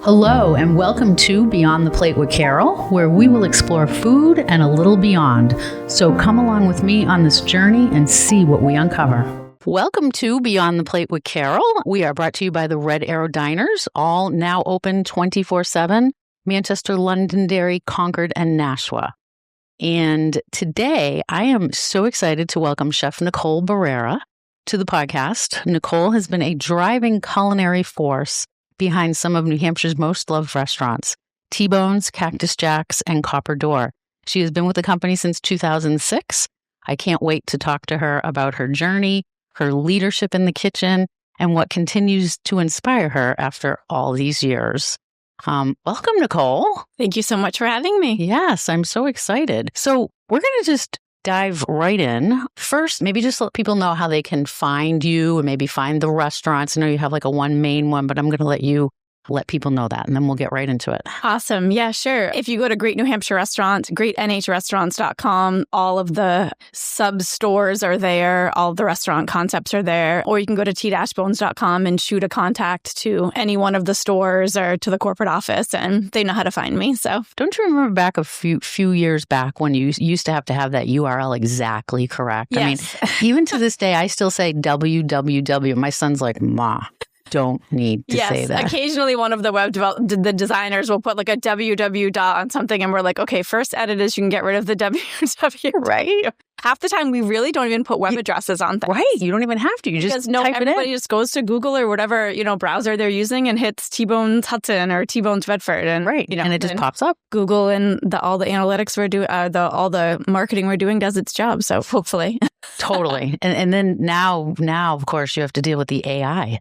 Hello and welcome to Beyond the Plate with Carol, where we will explore food and a little beyond. So come along with me on this journey and see what we uncover. Welcome to Beyond the Plate with Carol. We are brought to you by the Red Arrow Diners, all now open 24/7, Manchester, Londonderry, Concord, and Nashua. And today I am so excited to welcome Chef Nicole Barrera to the podcast. Nicole has been a driving culinary force behind some of New Hampshire's most loved restaurants, T-Bones, Cactus Jacks, and Copper Door. She has been with the company since 2006. I can't wait to talk to her about her journey, her leadership in the kitchen, and what continues to inspire her after all these years. Welcome, Nicole. Thank you so much for having me. Yes, I'm so excited. So we're going to just dive right in. First, maybe just let people know how they can find you and maybe find the restaurants. I know you have like a one main one, but I'm going to let people know that, and then we'll get right into it. Awesome. Yeah, sure. If you go to Great New Hampshire Restaurants, greatnhrestaurants.com, all of the sub-stores are there. All of the restaurant concepts are there. Or you can go to t-bones.com and shoot a contact to any one of the stores or to the corporate office, and they know how to find me. So, don't you remember back a few years back when you used to have that URL exactly correct? Yes. I mean, even to this day, I still say www. My son's like, Ma, don't need to say that. Occasionally one of the the designers will put like a www dot on something, and we're like, okay, first edit is you can get rid of the www. Right. Half the time we really don't even put web addresses on things. Right. You don't even have to. You just type it in. Everybody just goes to Google or whatever, browser they're using and hits T-Bones Hudson or T-Bones Bedford. And and it just pops up. Google and all the analytics we're doing, all the marketing we're doing does its job. So hopefully. Totally. And then now, of course, you have to deal with the AI.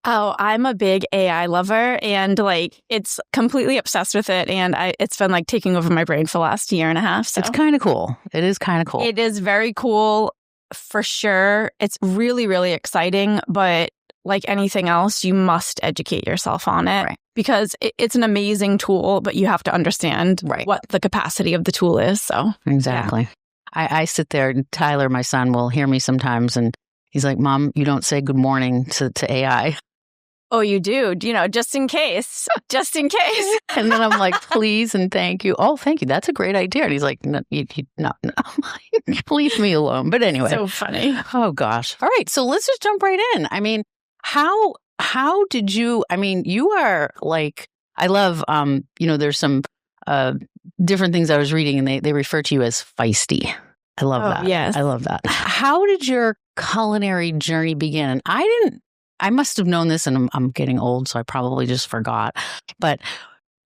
Oh, I'm a big AI lover, and it's completely obsessed with it. And it's been taking over my brain for the last year and a half. So it's kind of cool. It is kind of cool. It is very cool for sure. It's really, really exciting. But like anything else, you must educate yourself on it because it's an amazing tool, but you have to understand what the capacity of the tool is. So exactly. Yeah. I sit there, and Tyler, my son, will hear me sometimes, and he's like, Mom, you don't say good morning to AI. Oh, you do? Just in case. Just in case. And then I'm like, please and thank you. Oh, thank you. That's a great idea. And he's like, no. Leave me alone. But anyway. So funny. Oh, gosh. All right. So let's just jump right in. I mean, how did you, you are I love, there's some different things I was reading, and they refer to you as feisty. I love that. Yes. I love that. How did your culinary journey begin? And I must have known this, and I'm getting old, so I probably just forgot. But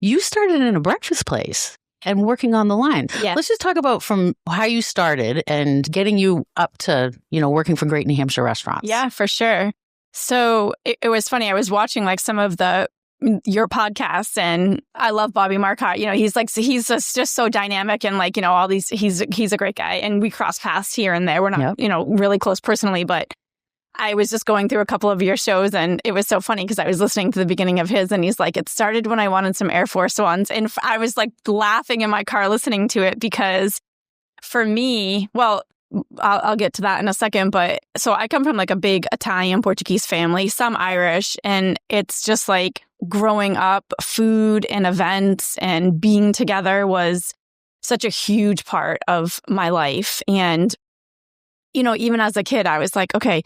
you started in a breakfast place and working on the line. Yes. Let's just talk about from how you started and getting you up to, working for Great New Hampshire Restaurants. Yeah, for sure. So it was funny. I was watching some of your podcasts, and I love Bobby Marcotte. He's just so dynamic, and all these. He's a great guy, and we cross paths here and there. We're not really close personally, but I was just going through a couple of your shows, and it was so funny because I was listening to the beginning of his, and he's like, it started when I wanted some Air Force Ones, and I was laughing in my car listening to it because for me, well, I'll get to that in a second, but so I come from a big Italian Portuguese family, some Irish, and it's just growing up, food and events and being together was such a huge part of my life. And, even as a kid, I was like, okay,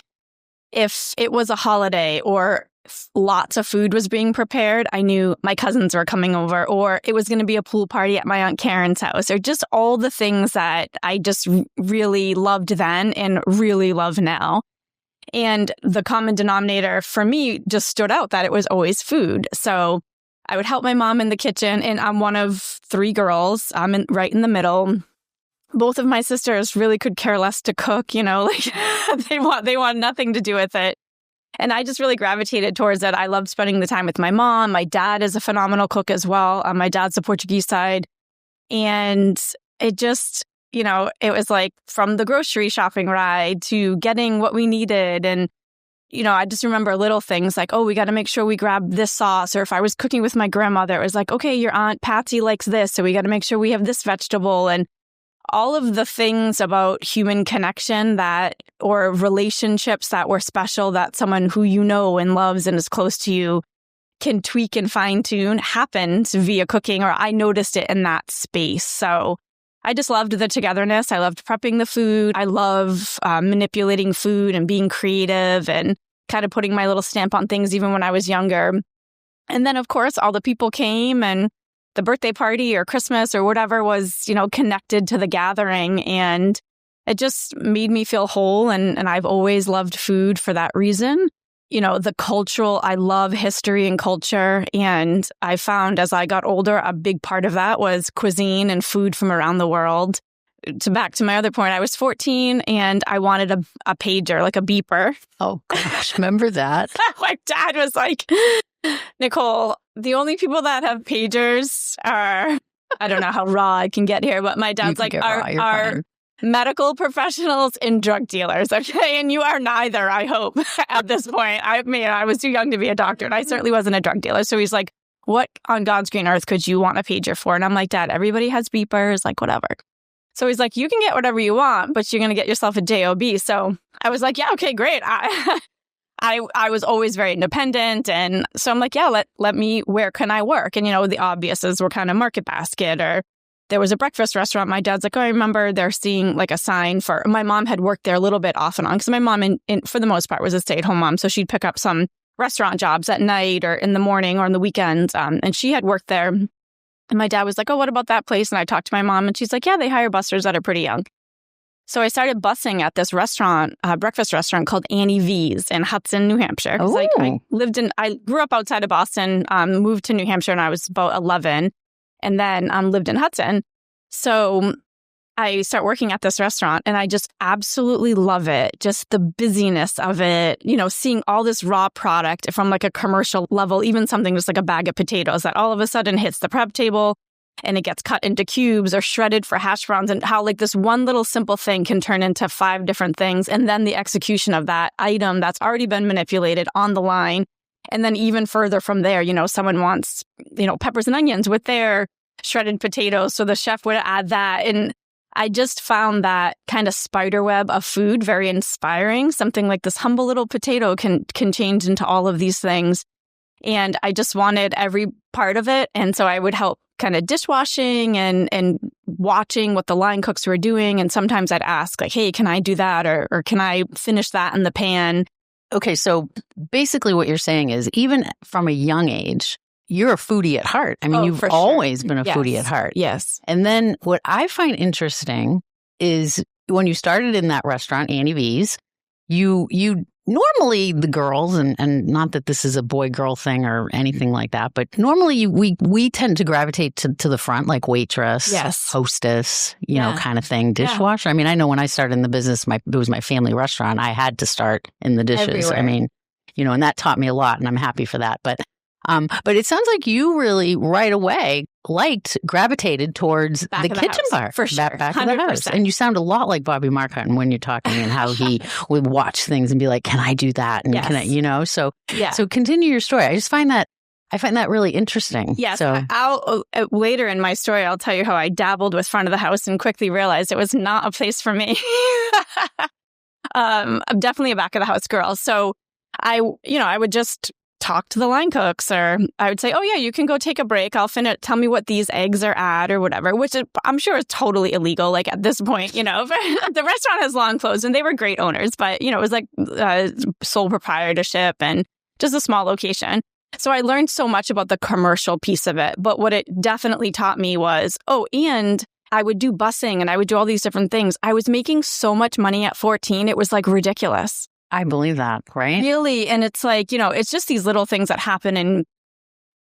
if it was a holiday or lots of food was being prepared, I knew my cousins were coming over, or it was going to be a pool party at my Aunt Karen's house, or just all the things that I just really loved then and really love now. And the common denominator for me just stood out that it was always food. So I would help my mom in the kitchen, and I'm one of three girls. I'm right in the middle. Both of my sisters really could care less to cook, they want nothing to do with it. And I just really gravitated towards it. I loved spending the time with my mom. My dad is a phenomenal cook as well. My dad's the Portuguese side. And it just, it was from the grocery shopping ride to getting what we needed. And, I just remember little things we got to make sure we grab this sauce. Or if I was cooking with my grandmother, it was okay, your Aunt Patsy likes this, so we got to make sure we have this vegetable. And all of the things about human connection or relationships that were special, that someone who and loves and is close to you can tweak and fine tune happened via cooking, or I noticed it in that space. So I just loved the togetherness. I loved prepping the food. I love manipulating food and being creative and kind of putting my little stamp on things even when I was younger. And then, of course, all the people came, and the birthday party or Christmas or whatever was, connected to the gathering. And it just made me feel whole. And I've always loved food for that reason. The cultural, I love history and culture. And I found as I got older, a big part of that was cuisine and food from around the world. Back to my other point, I was 14 and I wanted a pager, like a beeper. Oh, gosh, remember that? My dad was like, Nicole, the only people that have pagers are, I don't know how raw I can get here, but my dad's like, are medical professionals and drug dealers, okay? And you are neither, I hope, at this point. I was too young to be a doctor, and I certainly wasn't a drug dealer. So he's like, what on God's green earth could you want a pager for? And I'm like, Dad, everybody has beepers, like whatever. So he's like, you can get whatever you want, but you're going to get yourself a job. So I was like, yeah, okay, great. I was always very independent. And so I'm like, yeah, let me, where can I work? And, the obviouses were kind of Market Basket, or there was a breakfast restaurant. My dad's like, oh, I remember they're seeing like a sign for, my mom had worked there a little bit off and on because my mom, for the most part, was a stay-at-home mom. So she'd pick up some restaurant jobs at night or in the morning or on the weekends. And she had worked there. And my dad was like, oh, what about that place? And I talked to my mom and she's like, yeah, they hire bussers that are pretty young. So I started bussing at this restaurant, breakfast restaurant called Annie V's in Hudson, New Hampshire. Oh. I grew up outside of Boston, moved to New Hampshire when I was about 11, and then lived in Hudson. So I start working at this restaurant and I just absolutely love it. Just the busyness of it, seeing all this raw product from like a commercial level, even something just like a bag of potatoes that all of a sudden hits the prep table and it gets cut into cubes or shredded for hash browns, and how like this one little simple thing can turn into 5 different things. And then the execution of that item that's already been manipulated on the line. And then even further from there, someone wants, peppers and onions with their shredded potatoes. So the chef would add that. And I just found that kind of spider web of food very inspiring. Something like this humble little potato can change into all of these things. And I just wanted every part of it. And so I would help kind of dishwashing and watching what the line cooks were doing. And sometimes I'd ask like, hey, can I do that? Or can I finish that in the pan? Okay, so basically what you're saying is even from a young age, you're a foodie at heart. I mean, you've always been a foodie at heart. Yes. And then what I find interesting is when you started in that restaurant, Annie V's, you normally the girls, and not that this is a boy-girl thing or anything like that, but normally we tend to gravitate to the front, like waitress, yes, hostess, kind of thing, dishwasher. I mean, I know when I started in the business, it was my family restaurant. I had to start in the dishes. Everywhere. I mean, and that taught me a lot, and I'm happy for that. But it sounds like you really right away gravitated towards the kitchen bar. For sure. Back of the house. And you sound a lot like Bobby Marcotte when you're talking and how he would watch things and be like, can I do that? And can I, so continue your story. I find that really interesting. Yes. So I'll later in my story, I'll tell you how I dabbled with front of the house and quickly realized it was not a place for me. I'm definitely a back of the house girl. So I would just talk to the line cooks, or I would say, oh yeah, you can go take a break. I'll finish. Tell me what these eggs are at or whatever, which I'm sure is totally illegal. Like at this point, the restaurant has long closed and they were great owners, but it was like sole proprietorship and just a small location. So I learned so much about the commercial piece of it. But what it definitely taught me was, and I would do busing and I would do all these different things. I was making so much money at 14. It was like ridiculous. I believe that, right? Really. And it's like, it's just these little things that happen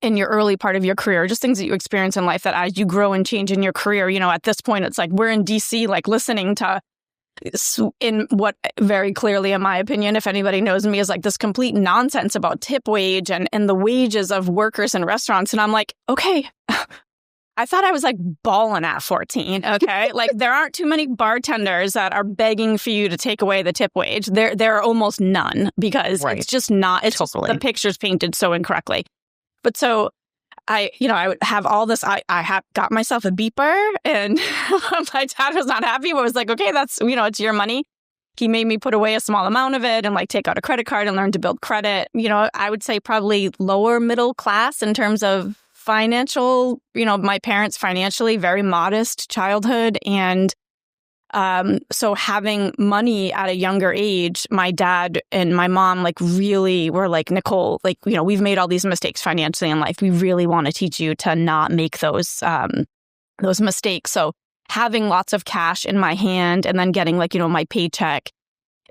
in your early part of your career, just things that you experience in life that as you grow and change in your career, at this point, it's like we're in DC, like listening to in what very clearly, in my opinion, if anybody knows me, is like this complete nonsense about tip wage and the wages of workers in restaurants. And I'm like, okay, I thought I was like balling at 14. Okay. Like there aren't too many bartenders that are begging for you to take away the tip wage. There are almost none because it's just not, it's totally. Just the picture's painted so incorrectly. But so I would have all this, I got myself a beeper and my dad was not happy, but was like, okay, that's, it's your money. He made me put away a small amount of it and like take out a credit card and learn to build credit. You know, I would say probably lower middle class in terms of financial, you know, my parents financially, very modest childhood. And so having money at a younger age, my dad and my mom like really were like, Nicole, like, you know, we've made all these mistakes financially in life. We really want to teach you to not make those mistakes. So having lots of cash in my hand and then getting like, you know, my paycheck,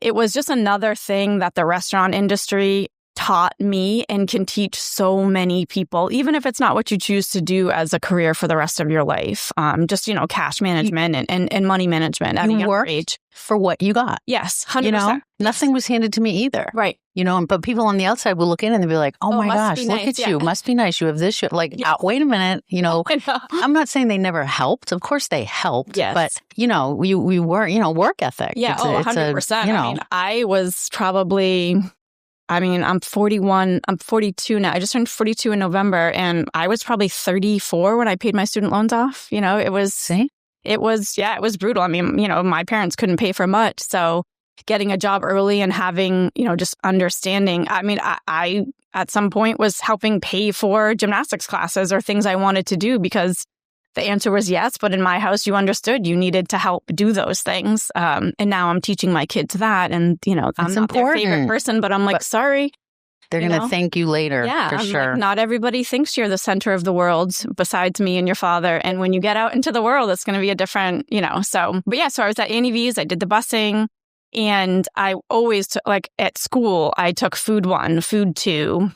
it was just another thing that the restaurant industry taught me and can teach so many people, even if it's not what you choose to do as a career for the rest of your life. Just, you know, cash management and money management at a younger age. For what you got. Yes, 100%. You know, nothing was handed to me either. Right. You know, but people on the outside will look in and they'll be like, oh my gosh, look at you. Must be nice. You have this shit. Like, wait a minute. You know, I'm not saying they never helped. Of course they helped. Yes. But, you know, we were, you know, work ethic. Yeah. 100%. You know, I mean, I was probably... I'm 41. I'm 42 now. I just turned 42 in November, and I was probably 34 when I paid my student loans off. You know, it was brutal. I mean, you know, my parents couldn't pay for much. So getting a job early and having, you know, just understanding. I mean, I at some point was helping pay for gymnastics classes or things I wanted to do because the answer was yes. But in my house, you understood you needed to help do those things. And now I'm teaching my kids that. And, you know, I'm not their favorite person, but I'm like, sorry. They're going to thank you later. Yeah, for sure. Like, not everybody thinks you're the center of the world besides me and your father. And when you get out into the world, it's going to be a different, you know. So, but yeah, so I was at Annie V's. I did the busing. And I always took, like at school, I took Food 1, Food 2.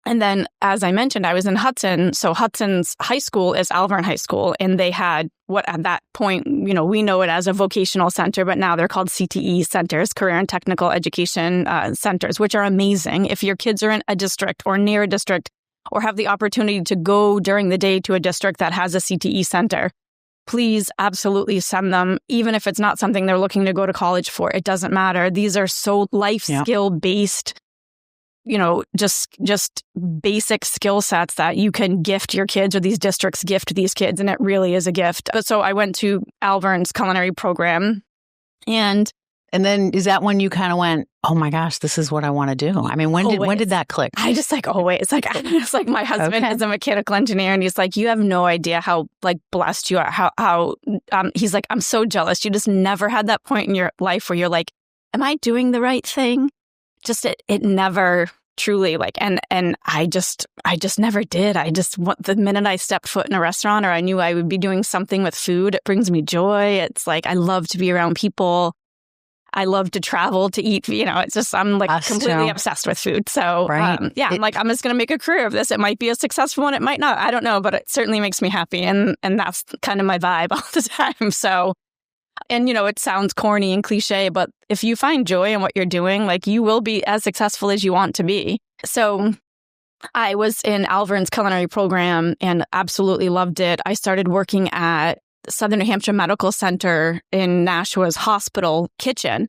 And then, as I mentioned, I was in Hudson. So Hudson's high school is Alvern High School. And they had what at that point, you know, we know it as a vocational center, but now they're called CTE centers, career and technical education centers, which are amazing. If your kids are in a district or near a district or have the opportunity to go during the day to a district that has a CTE center, please absolutely send them, even if it's not something they're looking to go to college for. It doesn't matter. These are so life skill based, you know, just basic skill sets that you can gift your kids, or these districts gift these kids. And it really is a gift. But so I went to Alvern's culinary program. And then is that when you kind of went, oh my gosh, this is what I want to do? I mean, when did that click? I just like, always. Like, it's like my husband is a mechanical engineer, and he's like, you have no idea how like blessed you are. How he's like, I'm so jealous. You just never had that point in your life where you're like, am I doing the right thing? Just it never truly like, and I just never did. The minute I stepped foot in a restaurant, or I knew I would be doing something with food, it brings me joy. It's like, I love to be around people. I love to travel to eat, you know, it's just, I'm like completely obsessed with food. So I'm like, I'm just going to make a career of this. It might be a successful one. It might not. I don't know, but it certainly makes me happy. And that's kind of my vibe all the time. So, and, you know, it sounds corny and cliche, but if you find joy in what you're doing, like, you will be as successful as you want to be. So I was in Alvern's culinary program and absolutely loved it. I started working at Southern New Hampshire Medical Center in Nashua's hospital kitchen.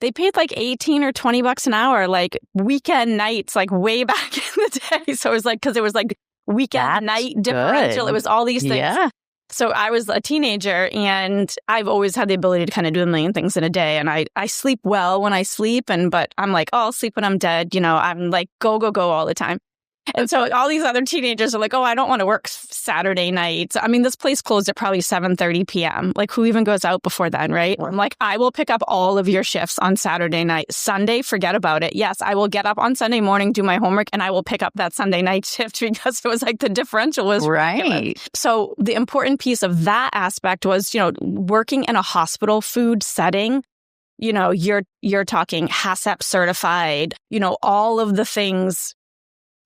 They paid like $18 or $20 an hour, like weekend nights, like way back in the day. So it was like, because it was like weekend night differential. It was all these things. Yeah. So I was a teenager, and I've always had the ability to kind of do a million things in a day. And I sleep well when I sleep, but I'm like, oh, I'll sleep when I'm dead. You know, I'm like, go all the time. And so all these other teenagers are like, oh, I don't want to work Saturday nights. I mean, this place closed at probably 7:30 p.m. Like, who even goes out before then, right? I'm like, I will pick up all of your shifts on Saturday night. Sunday, forget about it. Yes, I will get up on Sunday morning, do my homework, and I will pick up that Sunday night shift, because it was like the differential was ridiculous. So the important piece of that aspect was, you know, working in a hospital food setting. You know, you're talking HACCP certified, you know, all of the things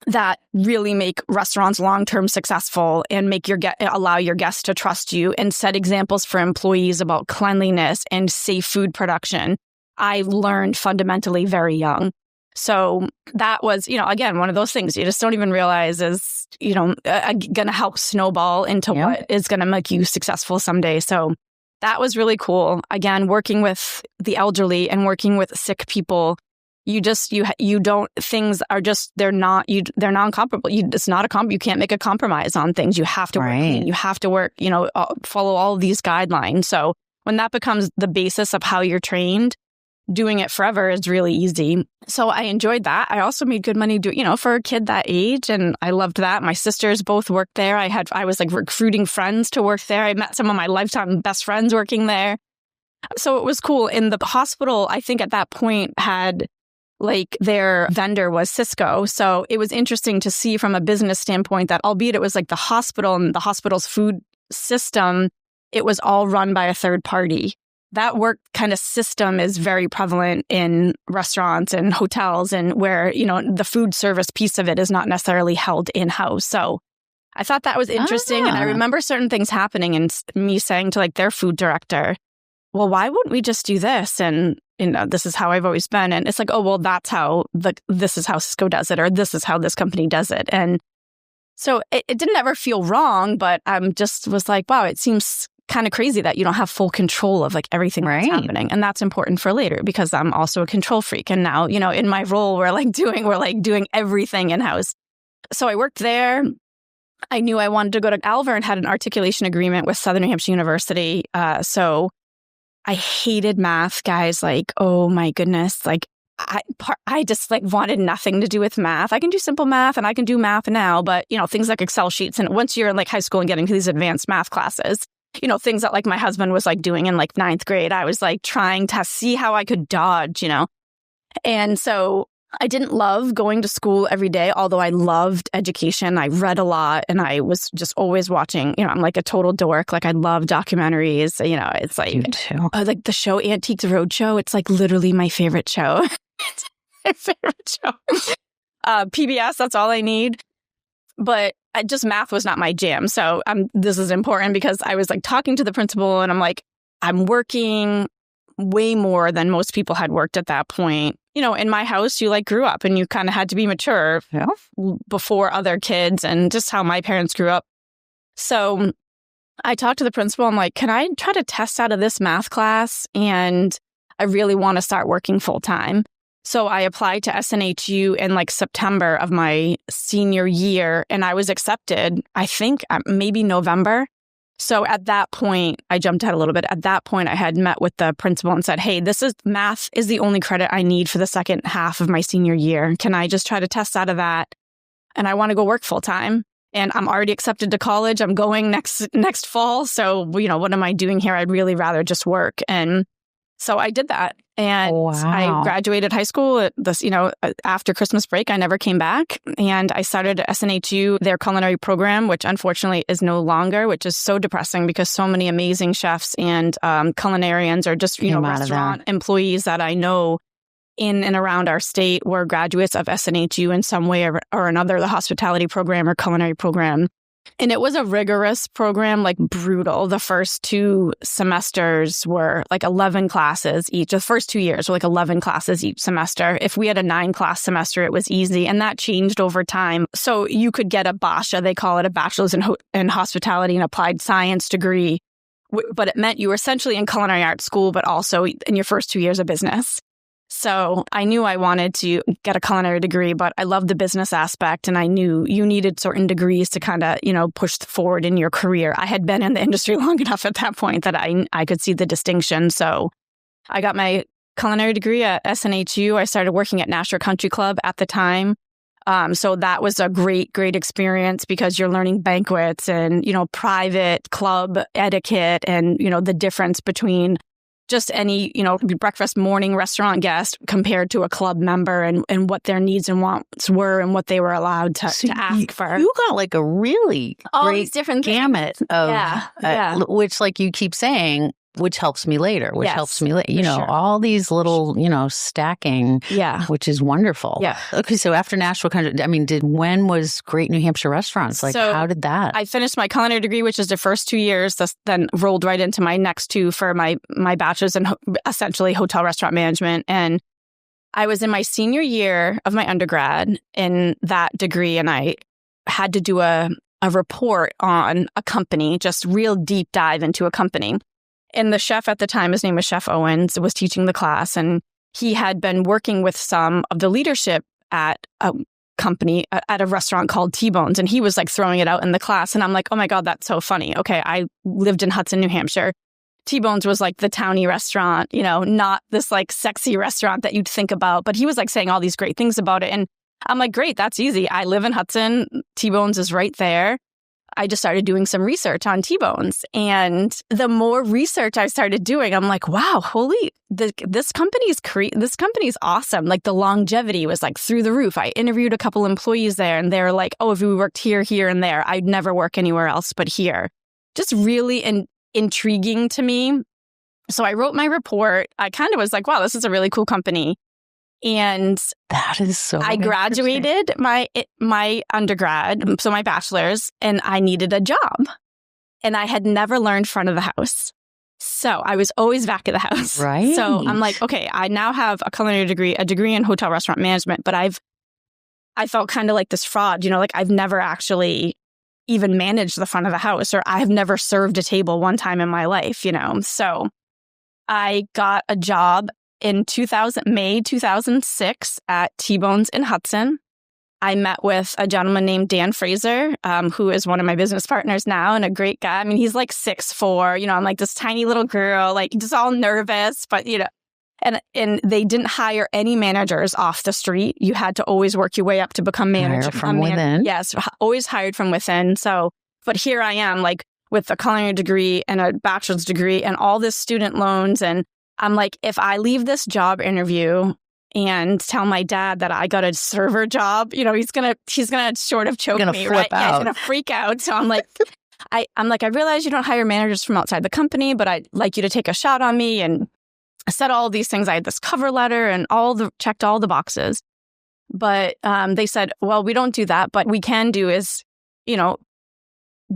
that really make restaurants long-term successful and allow your guests to trust you, and set examples for employees about cleanliness and safe food production. I learned fundamentally very young. So that was, you know, again, one of those things you just don't even realize is, you know, going to help snowball into what is going to make you successful someday. So that was really cool. Again, working with the elderly and working with sick people. Things are just, they're non-comparable. It's not you can't make a compromise on things. You have to work clean. You have to work, you know, follow all of these guidelines. So when that becomes the basis of how you're trained, doing it forever is really easy. So I enjoyed that. I also made good money for a kid that age. And I loved that. My sisters both worked there. I was like recruiting friends to work there. I met some of my lifetime best friends working there. So it was cool. In the hospital, I think at that point had like their vendor was Cisco. So it was interesting to see from a business standpoint that albeit it was like the hospital and the hospital's food system, it was all run by a third party. That work kind of system is very prevalent in restaurants and hotels, and where, the food service piece of it is not necessarily held in-house. So I thought that was interesting. And I remember certain things happening and me saying to like their food director, well, why wouldn't we just do this? And, this is how I've always been. And it's like, oh, well, this is how Cisco does it, or this is how this company does it. And so it didn't ever feel wrong, but just was like, wow, it seems kind of crazy that you don't have full control of like everything that's happening. And that's important for later because I'm also a control freak. And now, in my role, we're doing everything in-house. So I worked there. I knew I wanted to go to Alver and had an articulation agreement with Southern New Hampshire University. So I hated math, guys. Like, oh my goodness. Like I just like wanted nothing to do with math. I can do simple math and I can do math now, but things like Excel sheets. And once you're in like high school and getting to these advanced math classes, things that like my husband was like doing in like 9th grade, I was like trying to see how I could dodge, And so I didn't love going to school every day, although I loved education. I read a lot and I was just always watching, I'm like a total dork. Like I love documentaries, it's like, like the show Antiques Roadshow. It's like literally my favorite show. It's my favorite show. PBS, that's all I need. But math was not my jam. So this is important because I was like talking to the principal and I'm like, I'm working way more than most people had worked at that point. In my house, you like grew up and you kind of had to be mature before other kids and just how my parents grew up. So I talked to the principal. I'm like, can I try to test out of this math class? And I really want to start working full time. So I applied to SNHU in like September of my senior year and I was accepted, I think maybe November. So at that point, I jumped ahead a little bit. At that point, I had met with the principal and said, hey, math is the only credit I need for the second half of my senior year. Can I just try to test out of that? And I want to go work full time. And I'm already accepted to college. I'm going next fall. So, what am I doing here? I'd really rather just work. And so I did that. And I graduated high school after Christmas break. I never came back. And I started at SNHU, their culinary program, which unfortunately is no longer, which is so depressing because so many amazing chefs and culinarians are just, restaurant employees that I know in and around our state were graduates of SNHU in some way or another, the hospitality program or culinary program. And it was a rigorous program, like brutal. The first 2 semesters were like 11 classes each. The first 2 years were like 11 classes each semester. If we had a 9-class semester, it was easy. And that changed over time. So you could get a BASHA, they call it a bachelor's in hospitality and applied science degree. But it meant you were essentially in culinary arts school, but also in your first 2 years of business. So I knew I wanted to get a culinary degree, but I loved the business aspect. And I knew you needed certain degrees to kind of, push forward in your career. I had been in the industry long enough at that point that I could see the distinction. So I got my culinary degree at SNHU. I started working at Nashua Country Club at the time. So that was a great experience because you're learning banquets and, private club etiquette and, the difference between just any, breakfast morning restaurant guest compared to a club member and what their needs and wants were and what they were allowed to ask for. You got like a really great different gamut of, which like you keep saying, which helps me later, all these little, stacking, which is wonderful. Yeah. Okay. So after Nashville, when was Great New Hampshire Restaurants? Like, how did that? I finished my culinary degree, which is the first 2 years, then rolled right into my next 2 for my bachelor's in essentially hotel restaurant management. And I was in my senior year of my undergrad in that degree. And I had to do a report on a company, just real deep dive into a company. And the chef at the time, his name was Chef Owens, was teaching the class. And he had been working with some of the leadership at a company, at a restaurant called T-Bones. And he was like throwing it out in the class. And I'm like, oh my God, that's so funny. Okay, I lived in Hudson, New Hampshire. T-Bones was like the towny restaurant, not this like sexy restaurant that you'd think about. But he was like saying all these great things about it. And I'm like, great, that's easy. I live in Hudson. T-Bones is right there. I just started doing some research on T-Bones. And the more research I started doing, I'm like, wow, this company's awesome. Like the longevity was like through the roof. I interviewed a couple employees there and they're like, oh, if we worked here, here, and there, I'd never work anywhere else but here. Just really intriguing to me. So I wrote my report. I kind of was like, wow, this is a really cool company. And that is so I graduated my undergrad, so my bachelor's, and I needed a job. And I had never learned front of the house. So I was always back of the house. Right. So I'm like, okay, I now have a culinary degree, a degree in hotel restaurant management, but I felt kind of like this fraud, like I've never actually even managed the front of the house, or I've never served a table one time in my life, So I got a job in May 2006 at T-Bones in Hudson. I met with a gentleman named Dan Fraser, who is one of my business partners now and a great guy. I mean, he's like 6'4", I'm like this tiny little girl, like just all nervous, but and they didn't hire any managers off the street. You had to always work your way up to become manager. From within. Yes, always hired from within. So, but here I am, like with a culinary degree and a bachelor's degree and all this student loans. And I'm like, if I leave this job interview and tell my dad that I got a server job, he's gonna sort of choke me, right? Yeah, he's gonna freak out. So I'm like, I realize you don't hire managers from outside the company, but I'd like you to take a shot on me. And I said all these things. I had this cover letter and checked all the boxes. But they said, well, we don't do that. But we can do is,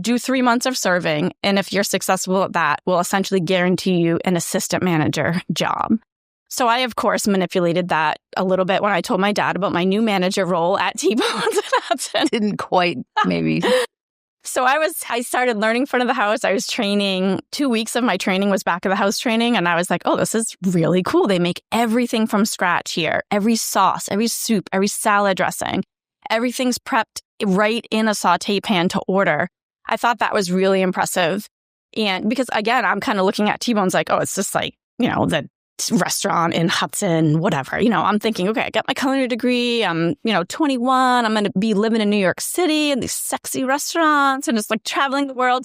do 3 months of serving. And if you're successful at that, we'll essentially guarantee you an assistant manager job. So I, of course, manipulated that a little bit when I told my dad about my new manager role at T-Bones. Didn't quite, maybe. So I started learning front of the house. I was training. 2 weeks of my training was back of the house training. And I was like, oh, this is really cool. They make everything from scratch here. Every sauce, every soup, every salad dressing. Everything's prepped right in a saute pan to order. I thought that was really impressive. And because, again, I'm kind of looking at T-Bones like, oh, it's just like, the restaurant in Hudson, whatever. I'm thinking, okay, I got my culinary degree. I'm, 21. I'm going to be living in New York City in these sexy restaurants and just like traveling the world.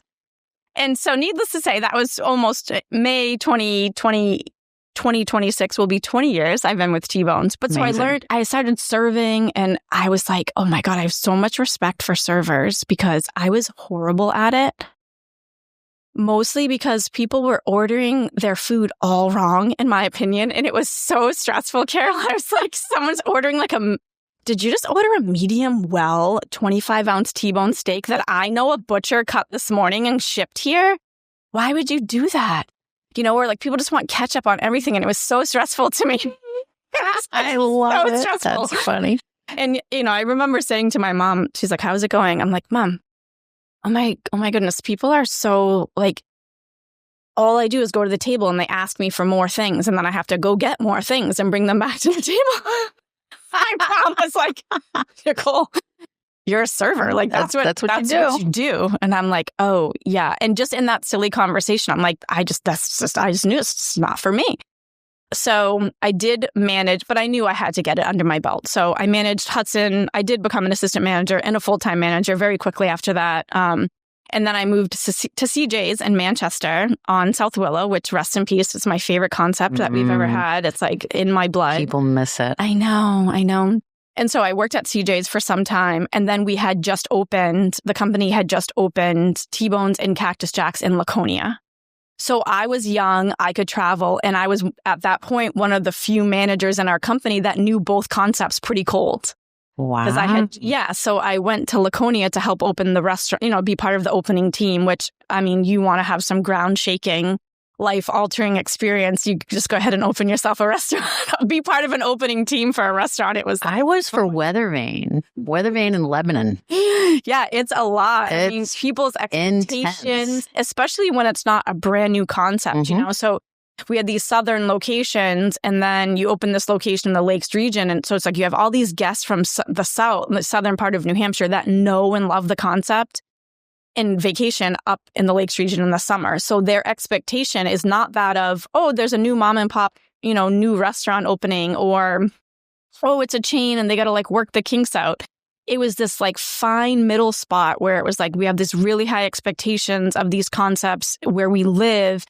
And so needless to say, that was almost May 2026 will be 20 years I've been with T-Bones. But Amazing. So I started serving and I was like, oh my God, I have so much respect for servers because I was horrible at it. Mostly because people were ordering their food all wrong, in my opinion. And it was so stressful, Carol. I was like, someone's ordering did you just order a medium well 25-ounce T-bone steak that I know a butcher cut this morning and shipped here? Why would you do that? Or like people just want ketchup on everything. And it was so stressful to me. I love it. Stressful. That's funny. And, I remember saying to my mom, she's like, how's it going? I'm like, Mom, oh my goodness, people are so like, all I do is go to the table and they ask me for more things. And then I have to go get more things and bring them back to the table. My mom was like, Nicole, you're a server. Like that's what you do. And I'm like, oh yeah. And just in that silly conversation, I'm like, I just knew it's not for me. So I did manage, but I knew I had to get it under my belt. So I managed Hudson. I did become an assistant manager and a full-time manager very quickly after that. And then I moved to CJ's in Manchester on South Willow, which, rest in peace, is my favorite concept that we've ever had. It's like in my blood. People miss it. I know. And so I worked at CJ's for some time. And then the company had just opened T-Bones and Cactus Jacks in Laconia. So I was young, I could travel, and I was, at that point, one of the few managers in our company that knew both concepts pretty cold. Wow. So I went to Laconia to help open the restaurant, be part of the opening team, which, I mean, you want to have some ground-shaking, life-altering experience. You just go ahead and open yourself a restaurant. Be part of an opening team for a restaurant. I was for Weathervane in Lebanon. Yeah, it's a lot. People's expectations, intense. Especially when it's not a brand new concept, So we had these southern locations, and then you open this location in the Lakes region. And so it's like you have all these guests from the southern part of New Hampshire that know and love the concept. in vacation up in the Lakes region in the summer. So their expectation is not that of, oh, there's a new mom and pop, new restaurant opening, or, oh, it's a chain and they got to like work the kinks out. It was this like fine middle spot where it was like, we have this really high expectations of these concepts where we live.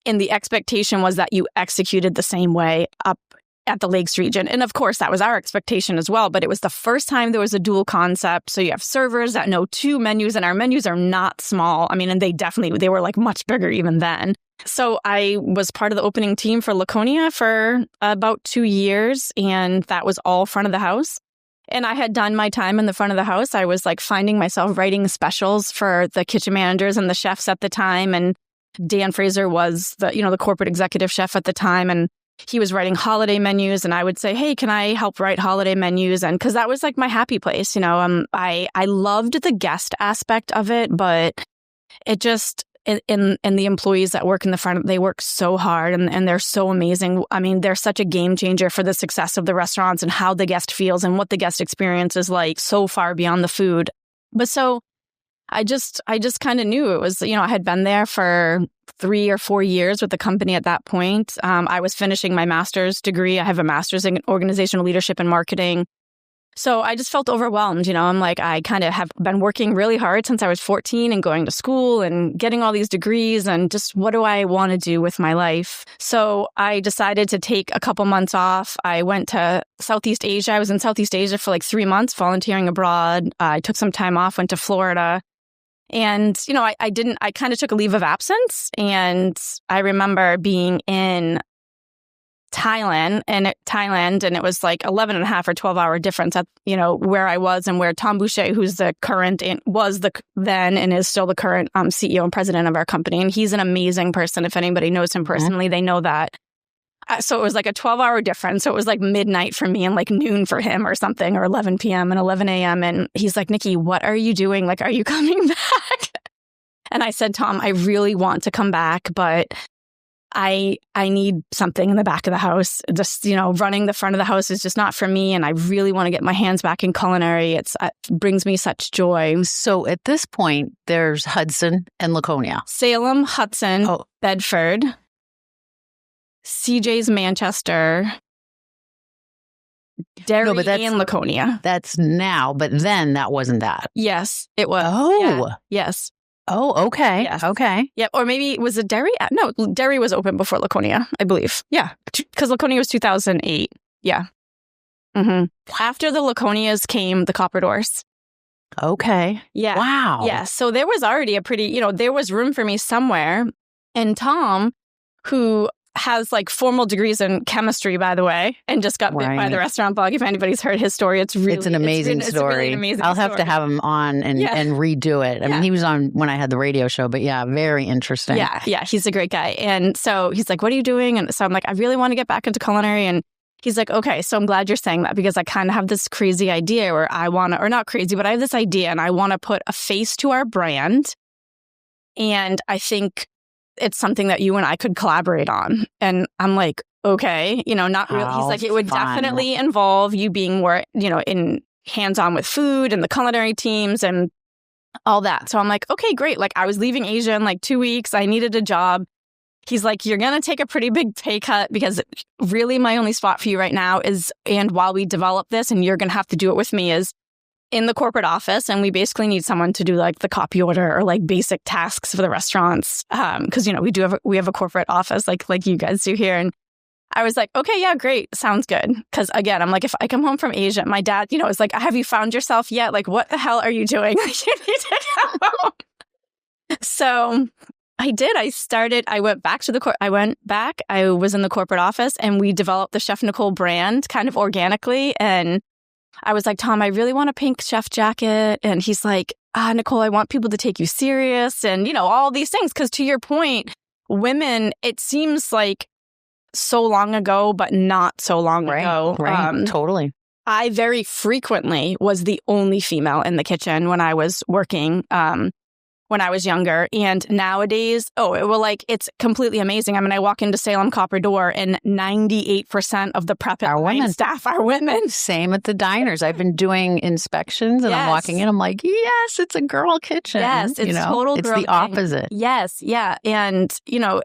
And the expectation was that you executed the same way up at the Lakes region. And of course, that was our expectation as well. But it was the first time there was a dual concept. So you have servers that know 2 menus, and our menus are not small. I mean, and they were like much bigger even then. So I was part of the opening team for Laconia for about 2 years. And that was all front of the house. And I had done my time in the front of the house. I was like finding myself writing specials for the kitchen managers and the chefs at the time. And Dan Fraser was the corporate executive chef at the time. And he was writing holiday menus, and I would say, hey, can I help write holiday menus? And because that was like my happy place, I loved the guest aspect of it, but it just, in the employees that work in the front, they work so hard and they're so amazing. I mean, they're such a game changer for the success of the restaurants and how the guest feels and what the guest experience is like, so far beyond the food. But so I just kind of knew it was, I had been there for 3 or 4 years with the company at that point. I was finishing my master's degree. I have a master's in organizational leadership and marketing. So I just felt overwhelmed. I'm like, I kind of have been working really hard since I was 14 and going to school and getting all these degrees, and just what do I want to do with my life? So I decided to take a couple months off. I went to Southeast Asia. I was in Southeast Asia for like 3 months volunteering abroad. I took some time off, went to Florida. And, I kind of took a leave of absence. And I remember being in Thailand, and it was like 11 and a half or 12-hour difference at, where I was and where Tom Boucher, who's the current and was the then and is still the current CEO and president of our company. And he's an amazing person. If anybody knows him personally, they know that. So it was like a 12-hour difference. So it was like midnight for me and like noon for him or something, or 11 p.m. and 11 a.m. And he's like, Nikki, what are you doing? Like, are you coming back? And I said, Tom, I really want to come back, but I need something in the back of the house. Just, running the front of the house is just not for me. And I really want to get my hands back in culinary. It brings me such joy. So at this point, there's Hudson and Laconia. Salem, Hudson, Bedford, CJ's Manchester, Derry, and Laconia. That's now, but then that wasn't that. Yes, it was. Oh. Yeah. Yes. Oh, okay. Yes. Okay. Yeah. Or maybe, was it Derry? No, Derry was open before Laconia, I believe. Yeah. Because Laconia was 2008. Yeah. Mm-hmm. After the Laconias came the Copper Doors. Okay. Yeah. Wow. Yeah. So there was already a pretty, there was room for me somewhere. And Tom, who has like formal degrees in chemistry, by the way, and just got bit by the restaurant bug. If anybody's heard his story, it's an amazing story. It's really an amazing I'll have to have him on and redo it. I mean, he was on when I had the radio show, but yeah, very interesting. Yeah, he's a great guy. And so he's like, what are you doing? And so I'm like, I really want to get back into culinary. And he's like, okay, so I'm glad you're saying that, because I kind of have this crazy idea where I want to, or not crazy, but I have this idea and I want to put a face to our brand. And I think it's something that you and I could collaborate on. And I'm like, okay, not really. He's like, it would definitely involve you being more, in hands-on with food and the culinary teams and all that. So I'm like, okay, great. Like, I was leaving Asia in like 2 weeks. I needed a job. He's like, you're going to take a pretty big pay cut, because really my only spot for you right now is, and while we develop this, and you're going to have to do it with me, is in the corporate office. And we basically need someone to do like the copy order or like basic tasks for the restaurants. Because, we have a corporate office like you guys do here. And I was like, okay, yeah, great. Sounds good. Because again, I'm like, if I come home from Asia, my dad, is like, have you found yourself yet? Like, what the hell are you doing? You need to come home. So I did. I went back to I was in the corporate office, and we developed the Chef Nicole brand kind of organically. And I was like, Tom, I really want a pink chef jacket. And he's like, Nicole, I want people to take you serious. And, all these things. Because to your point, women, it seems like so long ago, but not so long ago. Right. Totally. I very frequently was the only female in the kitchen when I was working. When when I was younger. And nowadays, it's completely amazing. I mean, I walk into Salem Copper Door and 98% of the prep and line staff are women. Same at the diners. I've been doing inspections and I'm walking in, I'm like, yes, it's a girl kitchen. Yes, it's total it's girl the opposite. Yes, yeah. And,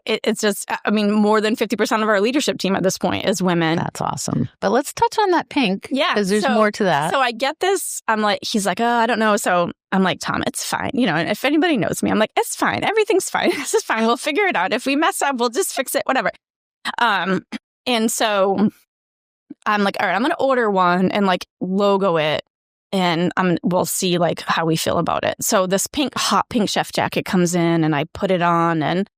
it's just, I mean, more than 50% of our leadership team at this point is women. That's awesome. But let's touch on that pink. Yeah. Because there's more to that. So I get this. He's like, oh, I don't know. So I'm like, Tom, it's fine. And if anybody knows me, I'm like, it's fine. Everything's fine. This is fine. We'll figure it out. If we mess up, we'll just fix it, whatever. And so I'm like, all right, I'm going to order one and like logo it. And we'll see like how we feel about it. So this hot pink chef jacket comes in and I put it on and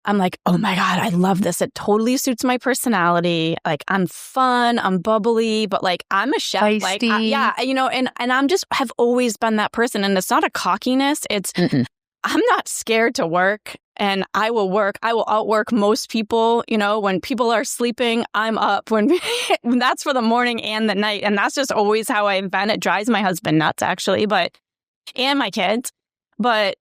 I'm like, oh my God, I love this. It totally suits my personality. Like I'm fun, I'm bubbly, but like I'm a chef. Feisty. Like, and I'm just have always been that person. And it's not a cockiness. It's I'm not scared to work and I will work. I will outwork most people. When people are sleeping, I'm up when that's for the morning and the night. And that's just always how I've been. It drives my husband nuts actually, and my kids. But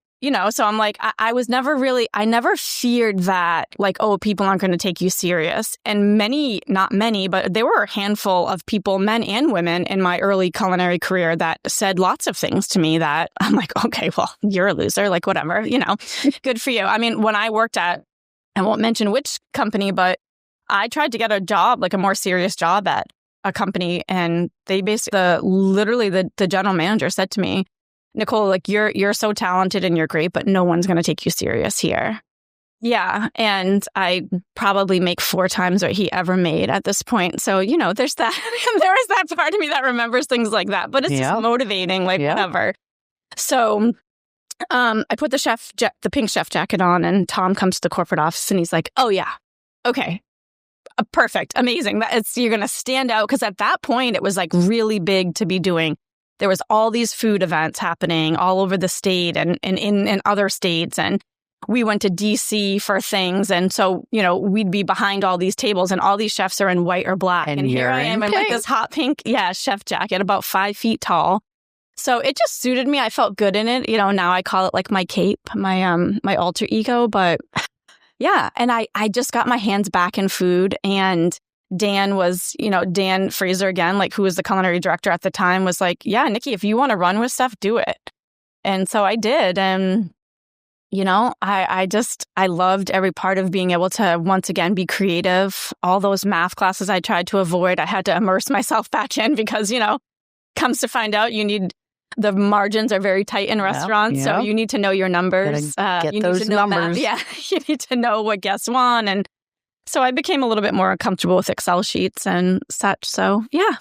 so I'm like, I never feared that, like, oh, people aren't going to take you serious. And not many, but there were a handful of people, men and women, in my early culinary career that said lots of things to me that I'm like, okay, well, you're a loser, like, whatever, good for you. I mean, when I worked I won't mention which company, but I tried to get a job, like a more serious job at a company. And they basically, literally the general manager said to me, Nicole, like you're so talented and you're great, but no one's going to take you serious here. Yeah. And I probably make 4 times what he ever made at this point. So, there's that. There is that part of me that remembers things like that, but it's just motivating, like whatever. So I put the pink chef jacket on and Tom comes to the corporate office and he's like, oh yeah, okay. Perfect. Amazing. You're going to stand out. Because at that point, it was like really big to be doing. There was all these food events happening all over the state and in other states. And we went to DC for things. And so, we'd be behind all these tables and all these chefs are in white or black. And here I am in like this hot pink, chef jacket, about 5 feet tall. So it just suited me. I felt good in it. Now I call it like my cape, my alter ego. But yeah, and I just got my hands back in food. And Dan Fraser again, like who was the culinary director at the time, was like, yeah, Nikki, if you want to run with stuff, do it. And so I did. And, I loved every part of being able to once again be creative. All those math classes I tried to avoid, I had to immerse myself back in because, comes to find out the margins are very tight in restaurants. So you need to know your numbers. Get those numbers. Yeah, you need to know what guests want. And so I became a little bit more comfortable with Excel sheets and such. So, yeah.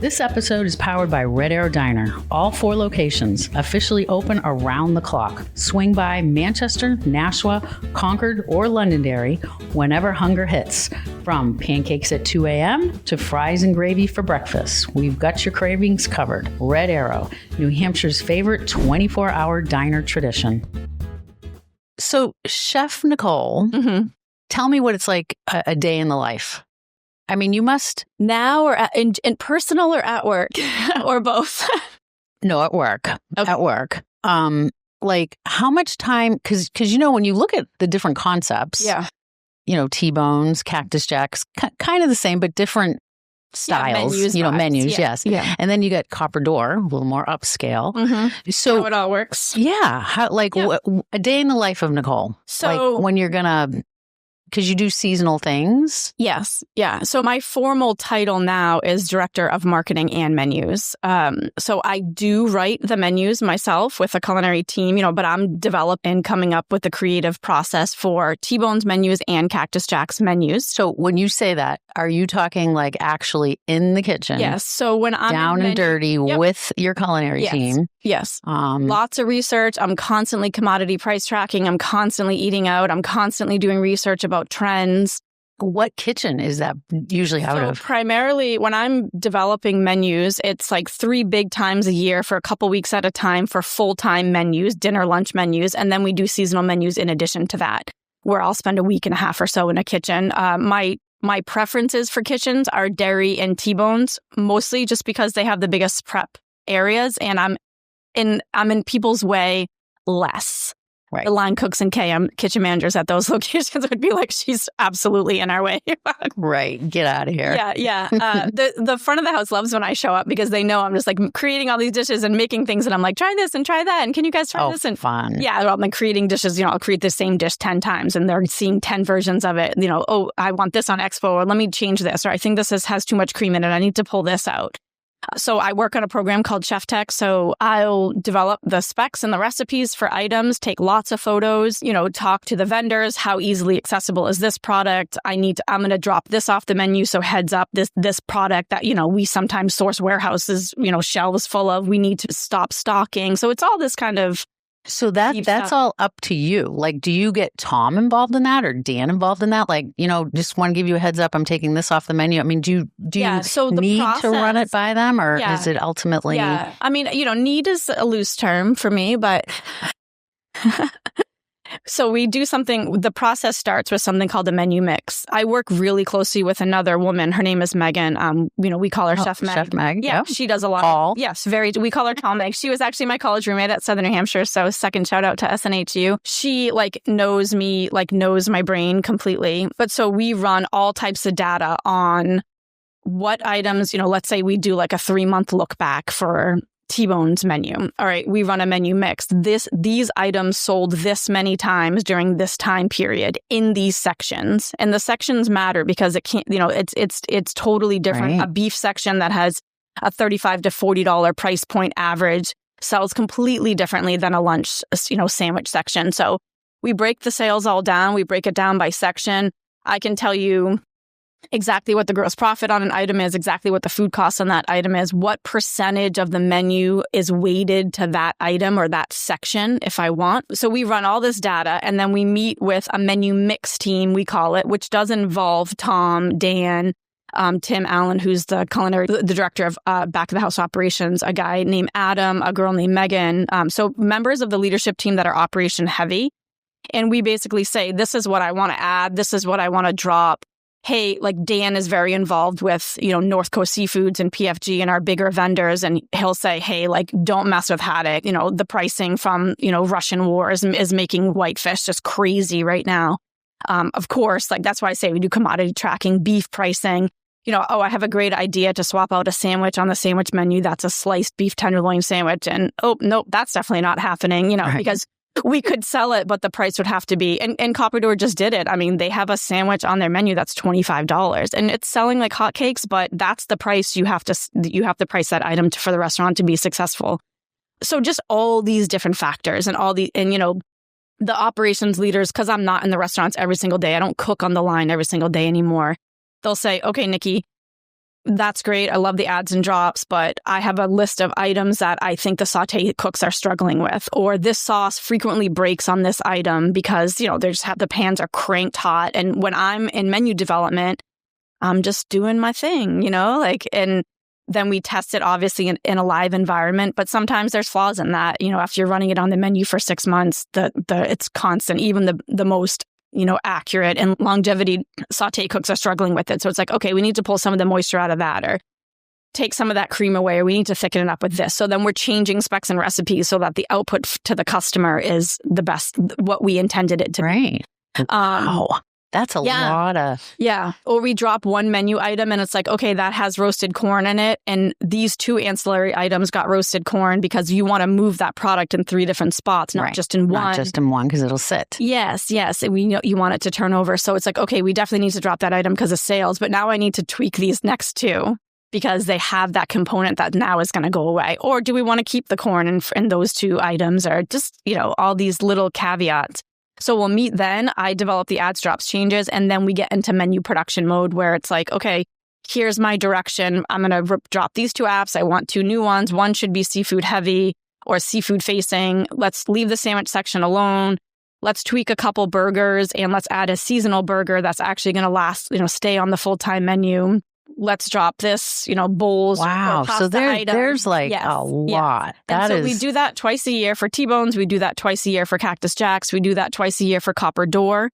This episode is powered by Red Arrow Diner. All 4 locations officially open around the clock. Swing by Manchester, Nashua, Concord, or Londonderry whenever hunger hits. From pancakes at 2 a.m. to fries and gravy for breakfast, we've got your cravings covered. Red Arrow, New Hampshire's favorite 24-hour diner tradition. So, Chef Nicole, tell me what it's like a day in the life. I mean, you must... Now or in personal or at work? Or both? No, at work. Okay. At work. Like how much time... Because when you look at the different concepts, T-bones, Cactus Jacks, kind of the same, but different styles. Menus, yes. Yeah. And then you got Copper Door, a little more upscale. So how it all works. Yeah. How, a day in the life of Nicole. So like when you're going to... Because you do seasonal things? Yes. Yeah. So my formal title now is Director of Marketing and Menus. So I do write the menus myself with a culinary team, but I'm developing, coming up with the creative process for T-Bone's menus and Cactus Jack's menus. So when you say that, are you talking like actually in the kitchen? Yes. So when I'm down and dirty with your culinary team? Yes. Lots of research. I'm constantly commodity price tracking. I'm constantly eating out. I'm constantly doing research about trends. What kitchen is that usually out of? Primarily, when I'm developing menus, it's like 3 big times a year for a couple weeks at a time for full-time menus, dinner, lunch menus. And then we do seasonal menus in addition to that, where I'll spend a week and a half or so in a kitchen. My preferences for kitchens are dairy and T-bones, mostly just because they have the biggest prep areas. And I'm in people's way less. Right. The line cooks and kitchen managers at those locations would be like, she's absolutely in our way. Right. Get out of here. Yeah. The front of the house loves when I show up because they know I'm just like creating all these dishes and making things. And I'm like, try this and try that. And can you guys try this? And fun. Yeah. I'm like creating dishes. I'll create the same dish 10 times and they're seeing 10 versions of it. Oh, I want this on Expo, or let me change this. Or I think this has too much cream in it. I need to pull this out. So I work on a program called Chef Tech. So I'll develop the specs and the recipes for items, take lots of photos, talk to the vendors. How easily accessible is this product? I'm going to drop this off the menu. So heads up, this product that, we sometimes source warehouses, shelves full of, we need to stop stocking. So it's all this kind of. So that's all up to you. Like, do you get Tom involved in that or Dan involved in that? Like, just want to give you a heads up, I'm taking this off the menu. I mean, do you need to run it by them, or is it ultimately? Yeah. I mean, need is a loose term for me, but so we do something. The process starts with something called a menu mix. I work really closely with another woman. Her name is Megan. We call her Chef Meg. Chef Meg. Yeah, she does a lot. Yes, we call her Tall Meg. She was actually my college roommate at Southern New Hampshire. So second shout out to SNHU. She knows me, knows my brain completely. But so we run all types of data on what items. Let's say we do a 3-month look back for T-Bone's menu. All right, we run a menu mix. These items sold this many times during this time period in these sections. And the sections matter because it can't, it's totally different. Right. A beef section that has a $35 to $40 price point average sells completely differently than a lunch, sandwich section. So we break the sales all down. We break it down by section. I can tell you exactly what the gross profit on an item is, exactly what the food cost on that item is, what percentage of the menu is weighted to that item or that section if I want. So we run all this data and then we meet with a menu mix team, we call it, which does involve Tom, Dan, Tim Allen, who's the culinary, the director of back of the house operations, a guy named Adam, a girl named Megan. So members of the leadership team that are operation heavy. And we basically say, this is what I want to add. This is what I want to drop. Hey, Dan is very involved with, North Coast Seafoods and PFG and our bigger vendors. And he'll say, hey, don't mess with haddock. The pricing from, Russian wars is making whitefish just crazy right now. Of course, that's why I say we do commodity tracking, beef pricing. I have a great idea to swap out a sandwich on the sandwich menu. That's a sliced beef tenderloin sandwich. And, oh, nope, that's definitely not happening, right. Because we could sell it, but the price would have to be, and Copper Door just did it. I mean, they have a sandwich on their menu that's $25 and it's selling like hotcakes, but that's the price you have to price that item for the restaurant to be successful. So just all these different factors and the operations leaders, because I'm not in the restaurants every single day. I don't cook on the line every single day anymore. They'll say, okay, Nikki, that's great. I love the adds and drops, but I have a list of items that I think the sauté cooks are struggling with, or this sauce frequently breaks on this item because, the pans are cranked hot. And when I'm in menu development, I'm just doing my thing, and then we test it obviously in a live environment, but sometimes there's flaws in that, after you're running it on the menu for 6 months, it's constant, even the most accurate and longevity sauté cooks are struggling with it. So it's okay, we need to pull some of the moisture out of that or take some of that cream away, or we need to thicken it up with this. So then we're changing specs and recipes so that the output to the customer is the best, what we intended it to be. Right. Wow. That's a lot of... Yeah. Or we drop one menu item and it's okay, that has roasted corn in it. And these 2 ancillary items got roasted corn because you want to move that product in 3 different spots, not just in one. Not just in one because it'll sit. Yes. And you want it to turn over. So it's okay, we definitely need to drop that item because of sales. But now I need to tweak these next 2 because they have that component that now is going to go away. Or do we want to keep the corn in those 2 items, or just, all these little caveats. So we'll meet then. I develop the adds, drops, changes, and then we get into menu production mode where it's okay, here's my direction. I'm going to drop these 2 apps. I want 2 new ones. One should be seafood heavy or seafood facing. Let's leave the sandwich section alone. Let's tweak a couple burgers and let's add a seasonal burger that's actually going to last, stay on the full-time menu. Let's drop this, bowls. Wow. So there's a lot. Yes. We do that twice a year for T-Bones. We do that twice a year for Cactus Jacks. We do that twice a year for Copper Door.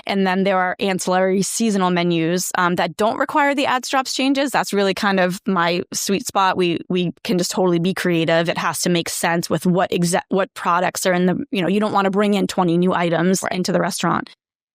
And then there are ancillary seasonal menus that don't require the ads, drops, changes. That's really kind of my sweet spot. We can just totally be creative. It has to make sense with what products are in the, you don't want to bring in 20 new items into the restaurant.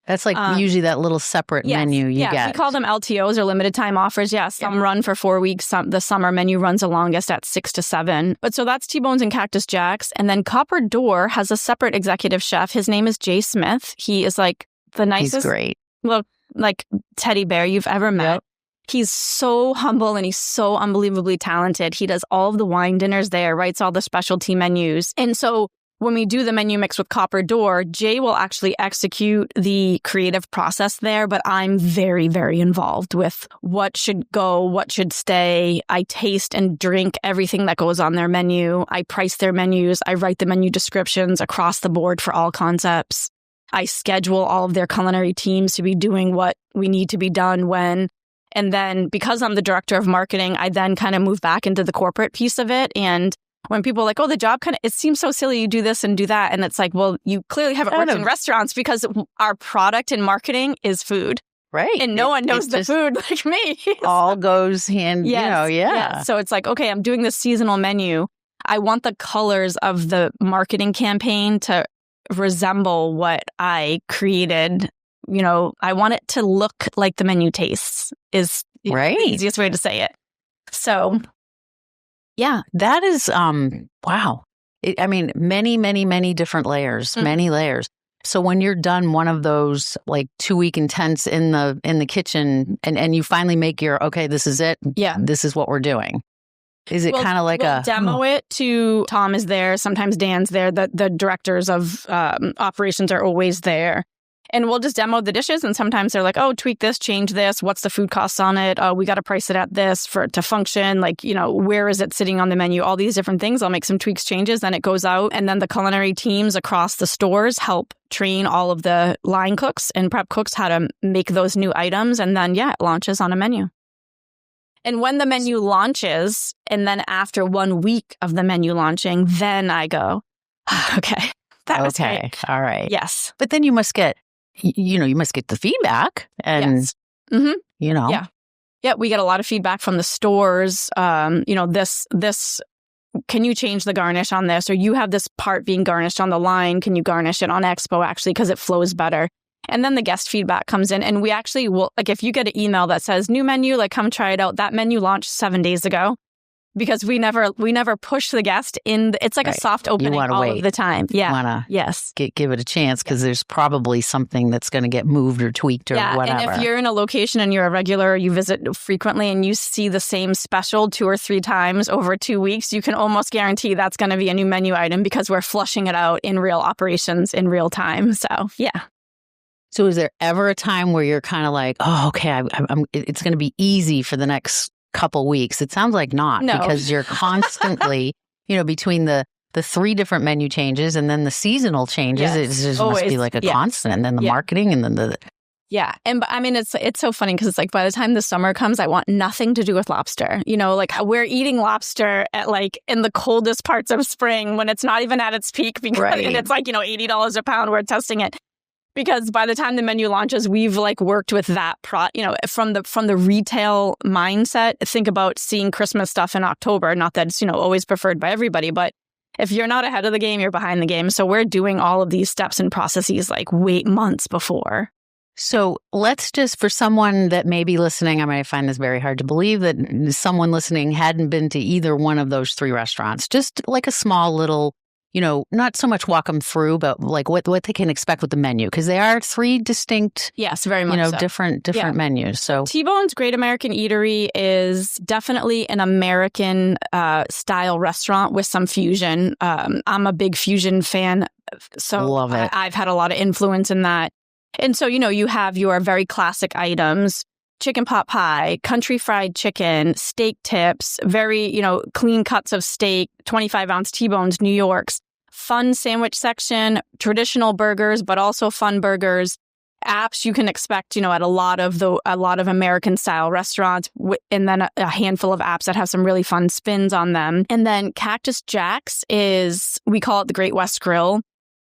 That's like usually that little separate menu you get. We call them LTOs or limited time offers. Yeah, some run for 4 weeks. The summer menu runs the longest at 6 to 7. But so that's T-Bones and Cactus Jacks. And then Copper Door has a separate executive chef. His name is Jay Smith. He is like the nicest, he's great, little like teddy bear you've ever met. Yep. He's so humble and he's so unbelievably talented. He does all of the wine dinners there, writes all the specialty menus. And so when we do the menu mix with Copper Door, Jay will actually execute the creative process there, but I'm very, very involved with what should go, what should stay. I taste and drink everything that goes on their menu. I price their menus. I write the menu descriptions across the board for all concepts. I schedule all of their culinary teams to be doing what we need to be done when. And then because I'm the director of marketing, I then kind of move back into the corporate piece of it. And when people are like, oh, the job it seems so silly, you do this and do that. And it's like, well, you clearly haven't worked in restaurants because our product and marketing is food. Right. And no one knows the food like me. All goes hand, Yes. So it's like, okay, I'm doing this seasonal menu. I want the colors of the marketing campaign to resemble what I created. I want it to look like the menu tastes is the easiest way to say it. So, yeah. That is, wow. Many, many, many different layers, many layers. So when you're done one of those like 2-week intense in the kitchen and you finally make your, okay, this is it. Yeah. This is what we're doing. Is it kind of like we'll demo it to Tom is there. Sometimes Dan's there. The directors of operations are always there. And we'll just demo the dishes. And sometimes they're like, oh, tweak this, change this. What's the food costs on it? We got to price it at this for it to function. Like, where is it sitting on the menu? All these different things. I'll make some tweaks, changes. Then it goes out. And then the culinary teams across the stores help train all of the line cooks and prep cooks how to make those new items. And then, it launches on a menu. And when the menu launches, and then after 1 week of the menu launching, then I go, okay, that was great. All right. Yes. But then you must get, you must get the feedback and, yes. Yeah, we get a lot of feedback from the stores. This, can you change the garnish on this? Or you have this part being garnished on the line. Can you garnish it on Expo actually because it flows better? And then the guest feedback comes in and we actually will, like if you get an email that says new menu, like come try it out. That menu launched 7 days ago because we never push the guest in. It's like a soft opening all of the time. Yeah. You want to give it a chance because there's probably something that's going to get moved or tweaked or whatever. And if you're in a location and you're a regular, you visit frequently and you see the same special 2 or 3 times over 2 weeks, you can almost guarantee that's going to be a new menu item because we're flushing it out in real operations in real time. So, yeah. So is there ever a time where you're kind of like, oh, okay, it's going to be easy for the next couple weeks? It sounds like not because you're constantly, between the 3 different menu changes and then the seasonal changes, it just must be like a constant. And then the marketing and then the... Yeah. And it's so funny because it's like by the time the summer comes, I want nothing to do with lobster. Like we're eating lobster at like in the coldest parts of spring when it's not even at its peak because and it's like, $80 a pound. We're testing it. Because by the time the menu launches, we've like worked with that from the retail mindset. Think about seeing Christmas stuff in October. Not that it's always preferred by everybody, but if you're not ahead of the game, you're behind the game. So we're doing all of these steps and processes like months before. So let's just, for someone that may be listening, I might find this very hard to believe that someone listening hadn't been to either one of those 3 restaurants. Just like a small little, not so much walk them through, but like what they can expect with the menu. Because they are 3 distinct, very much so. different menus. So T-Bone's Great American Eatery is definitely an American style restaurant with some fusion. I'm a big fusion fan. So love it. I've had a lot of influence in that. And so, you have your very classic items, chicken pot pie, country fried chicken, steak tips, very, clean cuts of steak, 25-ounce T-bones, New York's, fun sandwich section, traditional burgers, but also fun burgers, apps you can expect, at a lot of American style restaurants, and then a handful of apps that have some really fun spins on them. And then Cactus Jack's we call it the Great West Grill.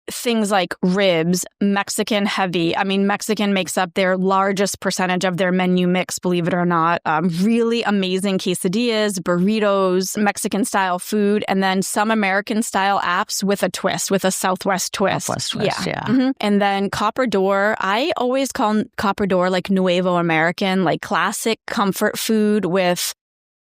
things like ribs, Mexican heavy. I mean, Mexican makes up their largest percentage of their menu mix, believe it or not. Really amazing quesadillas, burritos, Mexican style food, and then some American style apps with a twist, with a Southwest twist. Southwest twist, yeah. Mm-hmm. And then Copper Door, I always call Copper Door like Nuevo American, like classic comfort food with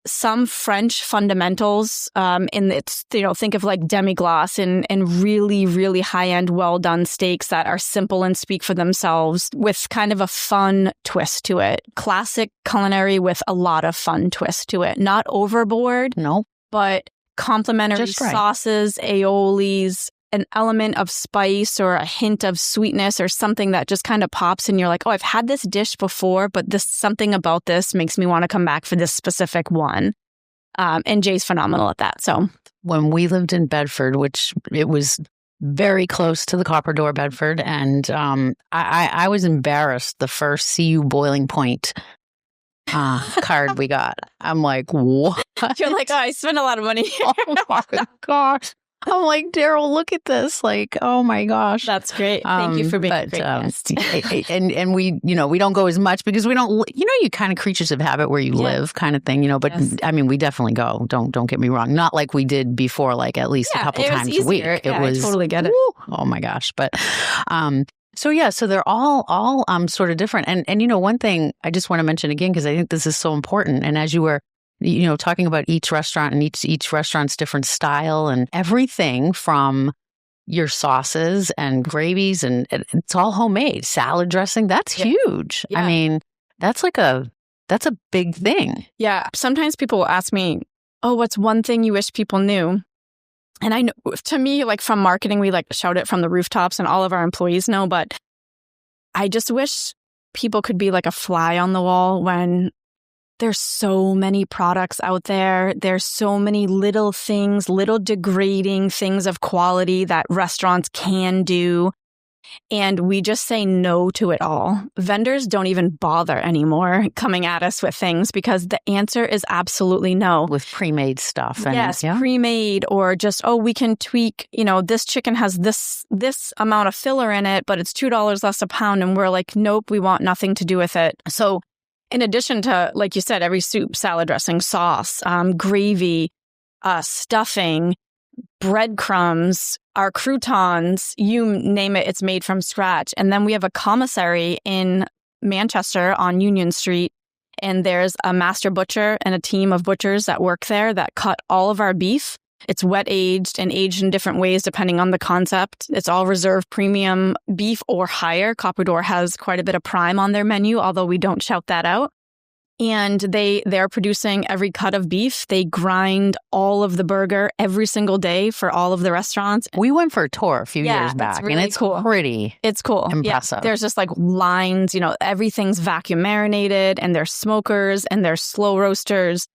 some French fundamentals in its, think of like demi-glace and really, really high-end, well-done steaks that are simple and speak for themselves with kind of a fun twist to it. Classic culinary with a lot of fun twist to it. Not overboard, no, but complementary sauces, aiolis, an element of spice or a hint of sweetness or something that just kind of pops and you're like, oh, I've had this dish before, but something about this makes me want to come back for this specific one. And Jay's phenomenal at that. So when we lived in Bedford, which it was very close to the Copper Door Bedford, and I was embarrassed the first CU Boiling Point card we got. I'm like, what? You're like, oh, I spent a lot of money here. Oh my gosh. I'm like, Daryl, look at this. Like, oh my gosh. That's great. Thank you for being a great guest. and we, we don't go as much because we don't, you kind of creatures of habit where you live kind of thing, but I mean, we definitely go. Don't get me wrong. Not like we did before, like at least a couple times a week. It was, I totally get it. Oh my gosh. But, so they're all sort of different. And one thing I just want to mention again, because I think this is so important. And as you were talking about each restaurant and each restaurant's different style and everything from your sauces and gravies, and it's all homemade. Salad dressing, that's huge. Yeah. I mean, that's a big thing. Yeah. Sometimes people will ask me, oh, what's one thing you wish people knew? And I know, to me, like from marketing, we like shout it from the rooftops and all of our employees know, but I just wish people could be like a fly on the wall when there's so many products out there. There's so many little things, little degrading things of quality that restaurants can do. And we just say no to it all. Vendors don't even bother anymore coming at us with things because the answer is absolutely no. With pre-made stuff. Yes, pre-made or just, we can tweak, this chicken has this amount of filler in it, but it's $2 less a pound. And we're like, nope, we want nothing to do with it. So in addition to, like you said, every soup, salad dressing, sauce, gravy, stuffing, breadcrumbs, our croutons, you name it, it's made from scratch. And then we have a commissary in Manchester on Union Street. And there's a master butcher and a team of butchers that work there that cut all of our beef. It's wet aged and aged in different ways depending on the concept. It's all reserve premium beef or higher. Copper Door has quite a bit of prime on their menu, although we don't shout that out. And they're producing every cut of beef. They grind all of the burger every single day for all of the restaurants. We went for a tour a few years back, really and it's cool. It's cool. Impressive. Yeah. There's just like lines, everything's vacuum marinated, and there's smokers and there's slow roasters.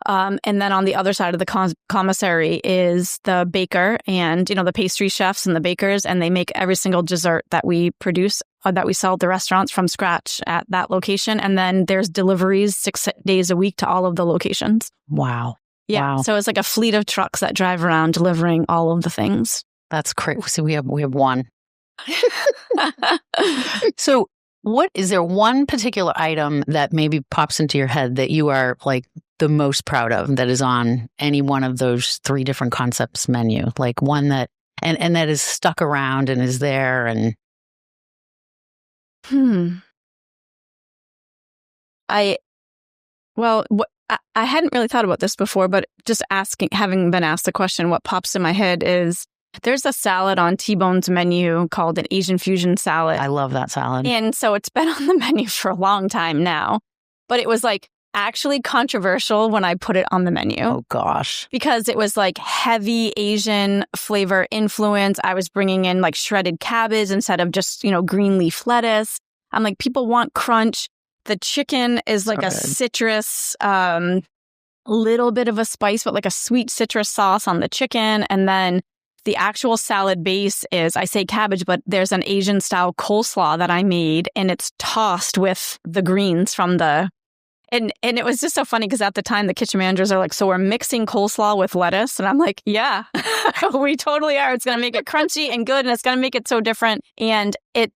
And then on the other side of the commissary is the baker and, the pastry chefs and the bakers, and they make every single dessert that we produce or that we sell at the restaurants from scratch at that location. And then there's deliveries 6 days a week to all of the locations. Wow. Yeah. Wow. So it's like a fleet of trucks that drive around delivering all of the things. That's crazy. So we have one. So is there one particular item that maybe pops into your head that you are like the most proud of that is on any one of those 3 different concepts menu? Like one that, and that is stuck around and is there and. I hadn't really thought about this before, but just having been asked the question, what pops in my head is there's a salad on T-Bone's menu called an Asian fusion salad. I love that salad. And so it's been on the menu for a long time now, but it was like actually controversial when I put it on the menu. Oh gosh. Because it was like heavy Asian flavor influence. I was bringing in like shredded cabbage instead of just, green leaf lettuce. I'm like, people want crunch. The chicken is like a citrus, little bit of a spice, but like a sweet citrus sauce on the chicken. And then the actual salad base is, I say cabbage, but there's an Asian style coleslaw that I made, and it's tossed with the greens from the And it was just so funny because at the time the kitchen managers are like, so we're mixing coleslaw with lettuce. And I'm like, yeah, we totally are. It's going to make it crunchy and good. And it's going to make it so different. And it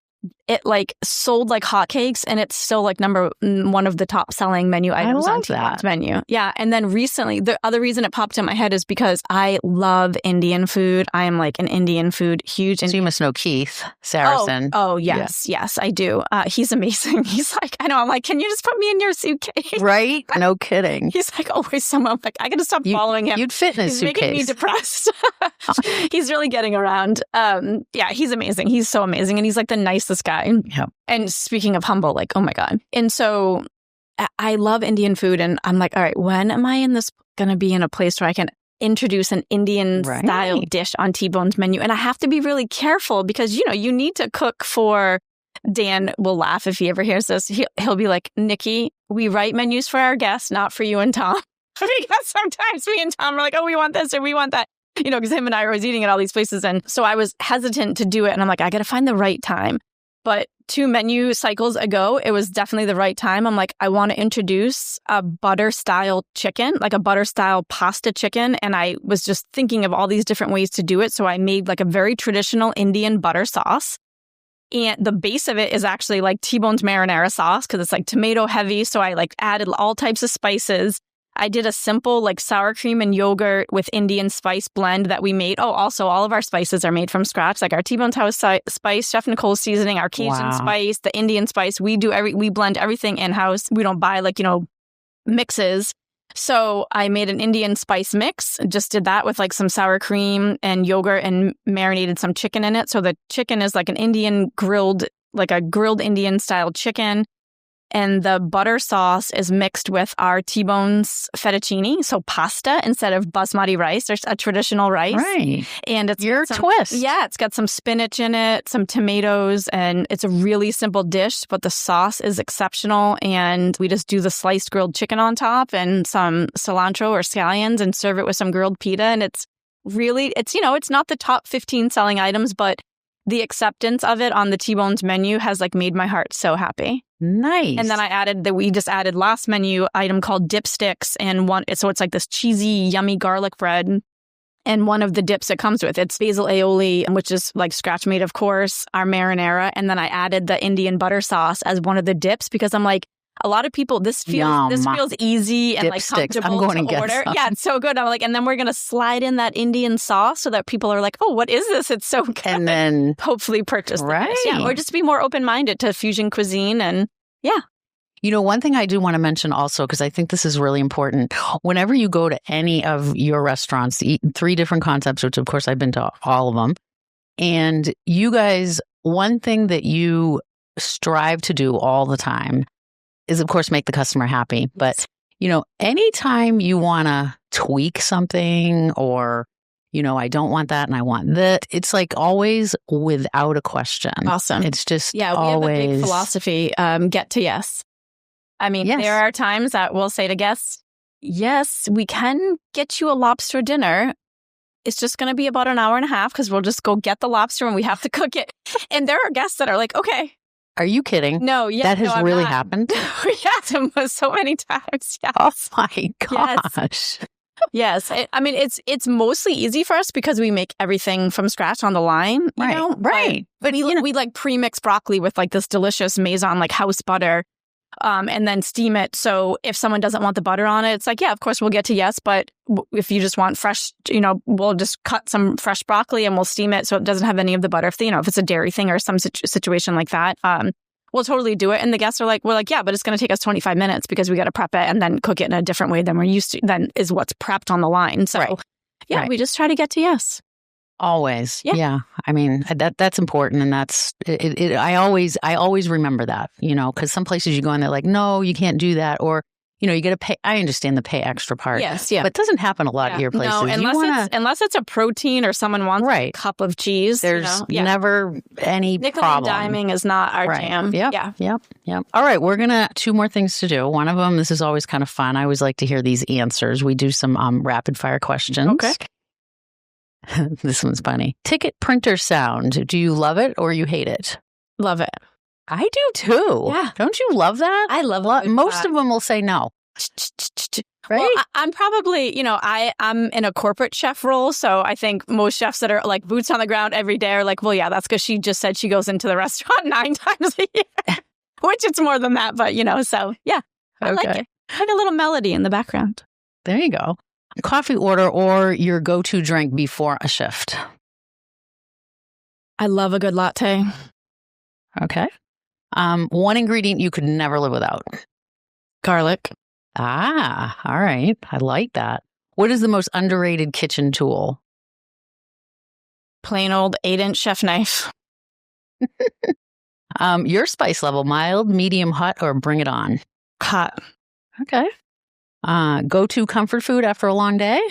like sold like hotcakes, and it's still like number one of the top selling menu items on T-Bone's menu. Yeah. And then recently, the other reason it popped in my head is because I love Indian food. I am like an Indian food huge. So you must know Keith Saracen. Oh yes. Yeah. Yes, I do. He's amazing. He's like, I know. I'm like, can you just put me in your suitcase? Right? No kidding. He's like always someone. I'm like, I got to stop following him. You'd fit in his suitcase. He's making me depressed. He's really getting around. Yeah, he's amazing. He's so amazing. And he's like the nicest guy. Yeah. And speaking of humble, like, oh my God. And so I love Indian food. And I'm like, all right, when am I going to be in a place where I can introduce an Indian style dish on T-Bone's menu? And I have to be really careful because, you need to cook for, Dan will laugh if he ever hears this. He'll be like, Nikki, we write menus for our guests, not for you and Tom. Because sometimes me and Tom are like, oh, we want this or we want that. Because him and I are always eating at all these places. And so I was hesitant to do it. And I'm like, I got to find the right time. But 2 menu cycles ago, it was definitely the right time. I'm like, I want to introduce a butter-style chicken, like a butter-style pasta chicken. And I was just thinking of all these different ways to do it. So I made like a very traditional Indian butter sauce. And the base of it is actually like T-Bone's marinara sauce because it's like tomato heavy. So I like added all types of spices. I did a simple like sour cream and yogurt with Indian spice blend that we made. Oh, also all of our spices are made from scratch, like our T-Bone's House spice, Chef Nicole's seasoning, our Cajun spice, the Indian spice. We blend everything in-house. We don't buy like, mixes. So I made an Indian spice mix, just did that with like some sour cream and yogurt and marinated some chicken in it. So the chicken is like an Indian grilled, like a grilled Indian style chicken. And the butter sauce is mixed with our T-Bone's fettuccine, so pasta instead of basmati rice. There's a traditional rice. Right. And it's your twist. Yeah, it's got some spinach in it, some tomatoes, and it's a really simple dish, but the sauce is exceptional. And we just do the sliced grilled chicken on top and some cilantro or scallions and serve it with some grilled pita. And it's really, it's not the top 15 selling items, but the acceptance of it on the T-Bone's menu has like made my heart so happy. Nice. And then we just added last menu item called dipsticks, and so it's like this cheesy, yummy garlic bread. And one of the dips it comes with, it's basil aioli, which is like scratch made, of course, our marinara. And then I added the Indian butter sauce as one of the dips because I'm like, a lot of people, this feels easy and like comfortable to order. Yeah, it's so good. I'm like, and then we're going to slide in that Indian sauce so that people are like, oh, what is this? It's so good. And then hopefully purchase this. Yeah, or just be more open-minded to fusion cuisine. And yeah. One thing I do want to mention also, because I think this is really important, whenever you go to any of your restaurants to eat 3 different concepts, which of course I've been to all of them, and you guys, one thing that you strive to do all the time is, of course, make the customer happy. But, anytime you want to tweak something or, I don't want that and I want that, it's like always without a question. Awesome. It's just we always have a big philosophy, get to yes. I mean, There are times that we'll say to guests, yes, we can get you a lobster dinner. It's just going to be about an hour and a half because we'll just go get the lobster and we have to cook it. And there are guests that are like, okay. Are you kidding? No, yeah. That has really happened? Yes, so many times. Yes. Oh my gosh. Yes. It's mostly easy for us because we make everything from scratch on the line. Right. But we like pre-mix broccoli with like this delicious Maison like house butter. And then steam it. So if someone doesn't want the butter on it, it's like, yeah, of course we'll get to yes. But if you just want fresh, we'll just cut some fresh broccoli and we'll steam it so it doesn't have any of the butter. If it's a dairy thing or some situation like that, we'll totally do it. And the guests are like, we're like, yeah, but it's going to take us 25 minutes because we got to prep it and then cook it in a different way than we're used to, than is what's prepped on the line. So we just try to get to yes. Always. Yeah. I mean, that's important. And that's it. I always remember that, because some places you go and they're like, no, you can't do that. Or, you got to pay. I understand the pay extra part. Yes. Yeah. But it doesn't happen a lot of your places. No, unless it's a protein or someone wants a cup of cheese. There's never any problem. Nickel and diming is not our jam. Yep. Yep. All right. We're going to 2 more things to do. One of them, this is always kind of fun. I always like to hear these answers. We do some rapid fire questions. Okay. This one's funny. Ticket printer sound. Do you love it or you hate it? Love it. I do too. Yeah. Don't you love that? I love Most of them will say no. Right? Well, I'm probably, I'm in a corporate chef role. So I think most chefs that are like boots on the ground every day are like, well, yeah, that's because she just said she goes into the restaurant 9 times a year, which it's more than that. But, so yeah, I like it. Like a little melody in the background. There you go. Coffee order or your go-to drink before a shift. I love a good latte. Okay. One ingredient you could never live without. Garlic. Ah, all right. I like that. What is the most underrated kitchen tool? Plain old 8-inch chef knife. Your spice level, mild, medium, hot, or bring it on? Hot. Okay. Go-to comfort food after a long day?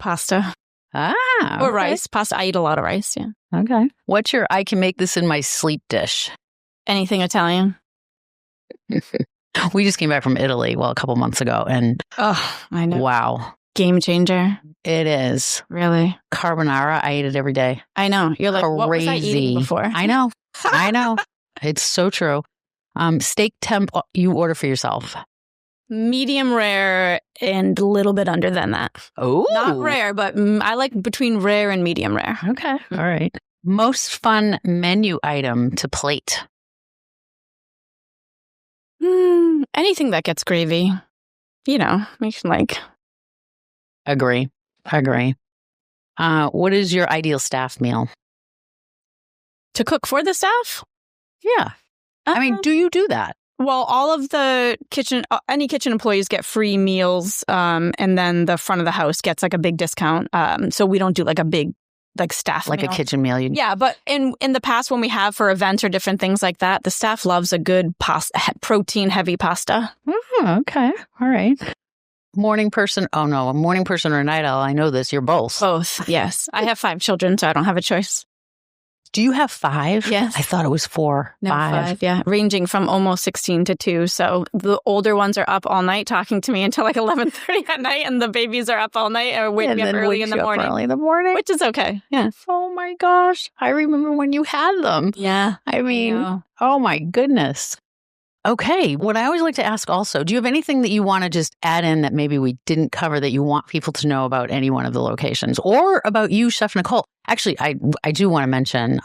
Pasta. Ah. Or okay. rice. Pasta. I eat a lot of rice, yeah. Okay. What's your I can make this in my sleep dish? Anything Italian. We just came back from Italy, a couple months ago, and I know. Wow. Game changer. It is. Really? Carbonara, I eat it every day. I know. You're like, Crazy. what was I eating before? I know. I know. It's so true. Steak temp you order for yourself. Medium rare and a little bit under than that. Oh. Not rare, but I like between rare and medium rare. Okay. All right. Most fun menu item to plate? Anything that gets gravy. Makes like... Agree. What is your ideal staff meal? To cook for the staff? Yeah. I mean, do you do that? Well, all of the any kitchen employees get free meals, and then the front of the house gets like a big discount. So we don't do like a big staff like meal. A kitchen meal. Yeah, but in the past when we have for events or different things like that, the staff loves a good protein heavy pasta. Oh, okay. All right. Morning person. Oh no, a morning person or a night owl. I know this. You're both. Both. Yes. I have 5 children, so I don't have a choice. Do you have 5? Yes. I thought it was 4. No, 5. Yeah. Ranging from almost 16 to 2. So the older ones are up all night talking to me until like 11:30 at night, and the babies are up all night or wake me up early in the morning. Which is okay. Yeah. Oh my gosh. I remember when you had them. Yeah. I mean, oh my goodness. Okay. What I always like to ask also, do you have anything that you want to just add in that maybe we didn't cover that you want people to know about any one of the locations or about you, Chef Nicole? Actually, I do want to mention,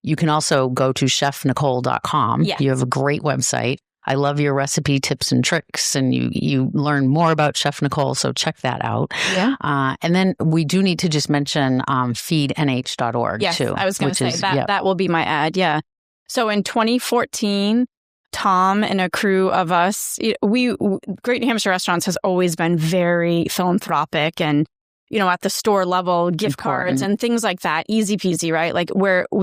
you can also go to chefnicole.com. Yes. You have a great website. I love your recipe tips and tricks, and you learn more about Chef Nicole, so check that out. Yeah. And then we do need to just mention feednh.org too. I was going to say that will be my ad. Yeah. So in 2014, Tom and a crew of us, Great New Hampshire Restaurants has always been very philanthropic and, at the store level, gift cards and things like that. Easy peasy, right? Like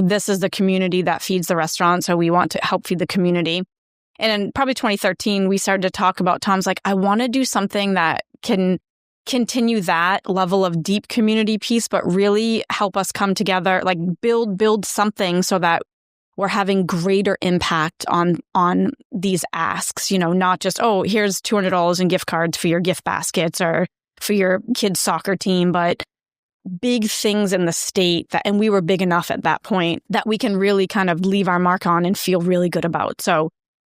this is the community that feeds the restaurant. So we want to help feed the community. And in probably 2013, we started to talk about, Tom's like, I want to do something that can continue that level of deep community piece, but really help us come together, like build something so that we're having greater impact on these asks, not just, here's $200 in gift cards for your gift baskets or for your kids' soccer team, but big things in the state and we were big enough at that point that we can really kind of leave our mark on and feel really good about. So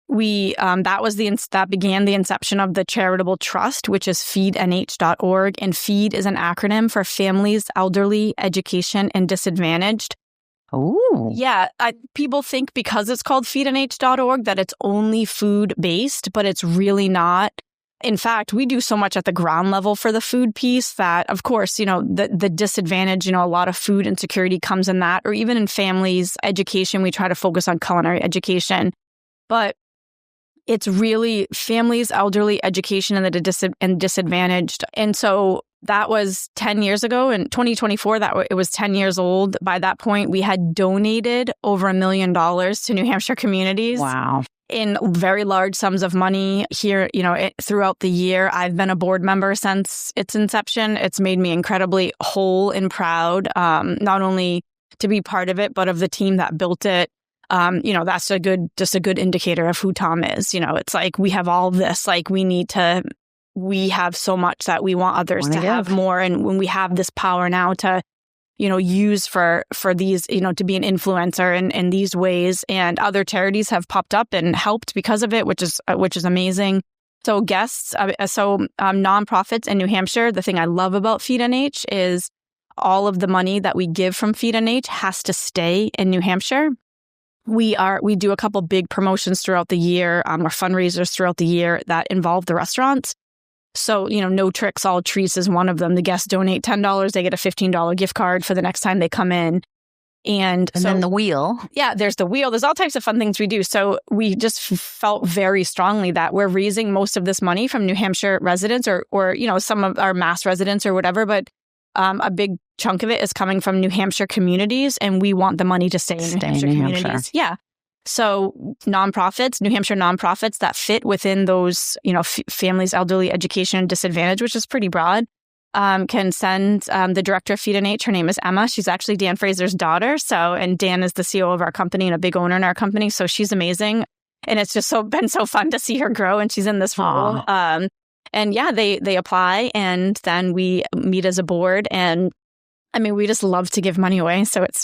that began the inception of the charitable trust, which is feednh.org. And FEED is an acronym for Families, Elderly, Education, and Disadvantaged. Oh. Yeah. People think because it's called feednh.org that it's only food-based, but it's really not. In fact, we do so much at the ground level for the food piece that, of course, the disadvantage, a lot of food insecurity comes in that, or even in families, education, we try to focus on culinary education. But it's really families, elderly, education, and the disadvantaged. And so that was 10 years ago. In 2024, it was 10 years old. By that point, we had donated over $1 million to New Hampshire communities. Wow. In very large sums of money here, throughout the year. I've been a board member since its inception. It's made me incredibly whole and proud, not only to be part of it, but of the team that built it. That's just a good indicator of who Tom is. It's like we have all this, like we have so much that we want others to have more. And when we have this power now to use for these, to be an influencer in these ways. And other charities have popped up and helped because of it, which is amazing. So nonprofits in New Hampshire, the thing I love about Feed NH is all of the money that we give from Feed NH has to stay in New Hampshire. We do a couple big promotions throughout the year, or fundraisers throughout the year that involve the restaurants. So, No Tricks, All Treats is one of them. The guests donate $10, they get a $15 gift card for the next time they come in. And then the wheel. Yeah, there's the wheel. There's all types of fun things we do. So we just felt very strongly that we're raising most of this money from New Hampshire residents or some of our Mass residents or whatever. But a big chunk of it is coming from New Hampshire communities, and we want the money to stay in New Hampshire communities. Yeah. So nonprofits, New Hampshire nonprofits that fit within those, families, elderly, education, and disadvantage, which is pretty broad, can send the director of Feed NH. Her name is Emma. She's actually Dan Fraser's daughter. And Dan is the CEO of our company and a big owner in our company. So she's amazing. And it's just been so fun to see her grow. And she's in this role. They apply, and then we meet as a board. And we just love to give money away. So if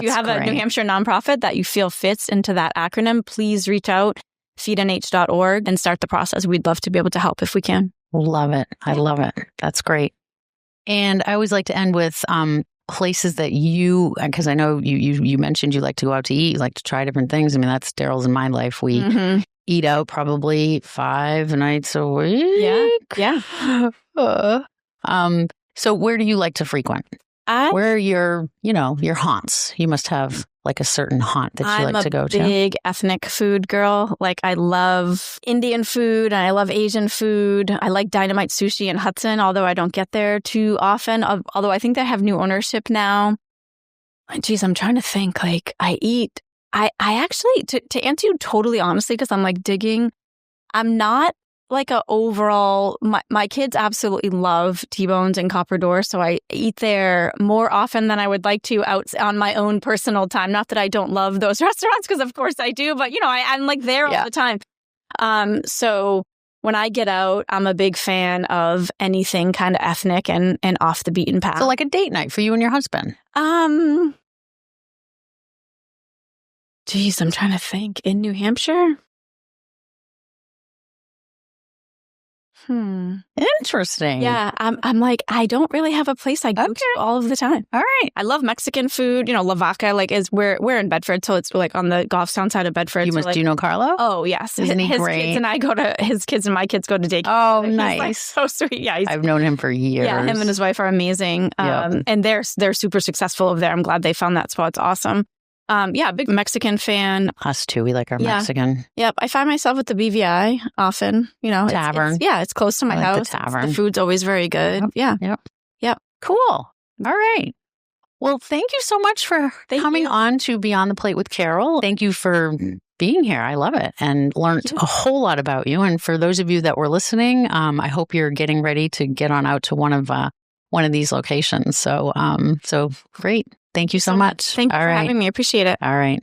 you have a New Hampshire nonprofit that you feel fits into that acronym, please reach out, feednh.org, and start the process. We'd love to be able to help if we can. Love it. I love it. That's great. And I always like to end with places that because I know you mentioned you like to go out to eat, you like to try different things. That's Daryl's and my life. We eat out probably 5 nights a week. Yeah. So where do you like to frequent? Where are your haunts? You must have like a certain haunt that you like to go to. I'm a big ethnic food girl. Like, I love Indian food and I love Asian food. I like Dynamite Sushi in Hudson, although I don't get there too often. Although I think they have new ownership now. Geez, I'm trying to think. Like, I actually, to answer you totally honestly, because I'm like digging, I'm not like a overall, my kids absolutely love T-Bones and Copper Door, so I eat there more often than I would like to out on my own personal time. Not that I don't love those restaurants, because of course I do, but I'm like there all the time. So when I get out, I'm a big fan of anything kind of ethnic and off the beaten path. So like a date night for you and your husband. Geez, I'm trying to think. In New Hampshire? Interesting. Yeah, I'm like, I don't really have a place I go to all of the time. All right. I love Mexican food. Lavaca, we're in Bedford, so it's like on the Goffstown side of Bedford. Do you know Carlo? Oh, yes. Isn't he great? His kids and my kids go to daycare. Oh, nice. Like so sweet. Yeah. I've known him for years. Yeah, him and his wife are amazing. And they're super successful over there. I'm glad they found that spot. It's awesome. Big Mexican fan. Us too. We like our Mexican. Yep. I find myself at the BVI often. Tavern. It's close to my house. The tavern. The food's always very good. Yep. Yep. Cool. All right. Well, thank you so much for coming on to Beyond the Plate with Carol. Thank you for being here. I love it and learned a whole lot about you. And for those of you that were listening, I hope you're getting ready to get on out to one of these locations. So great. Thank you so much. Thank you for having me. I appreciate it. All right.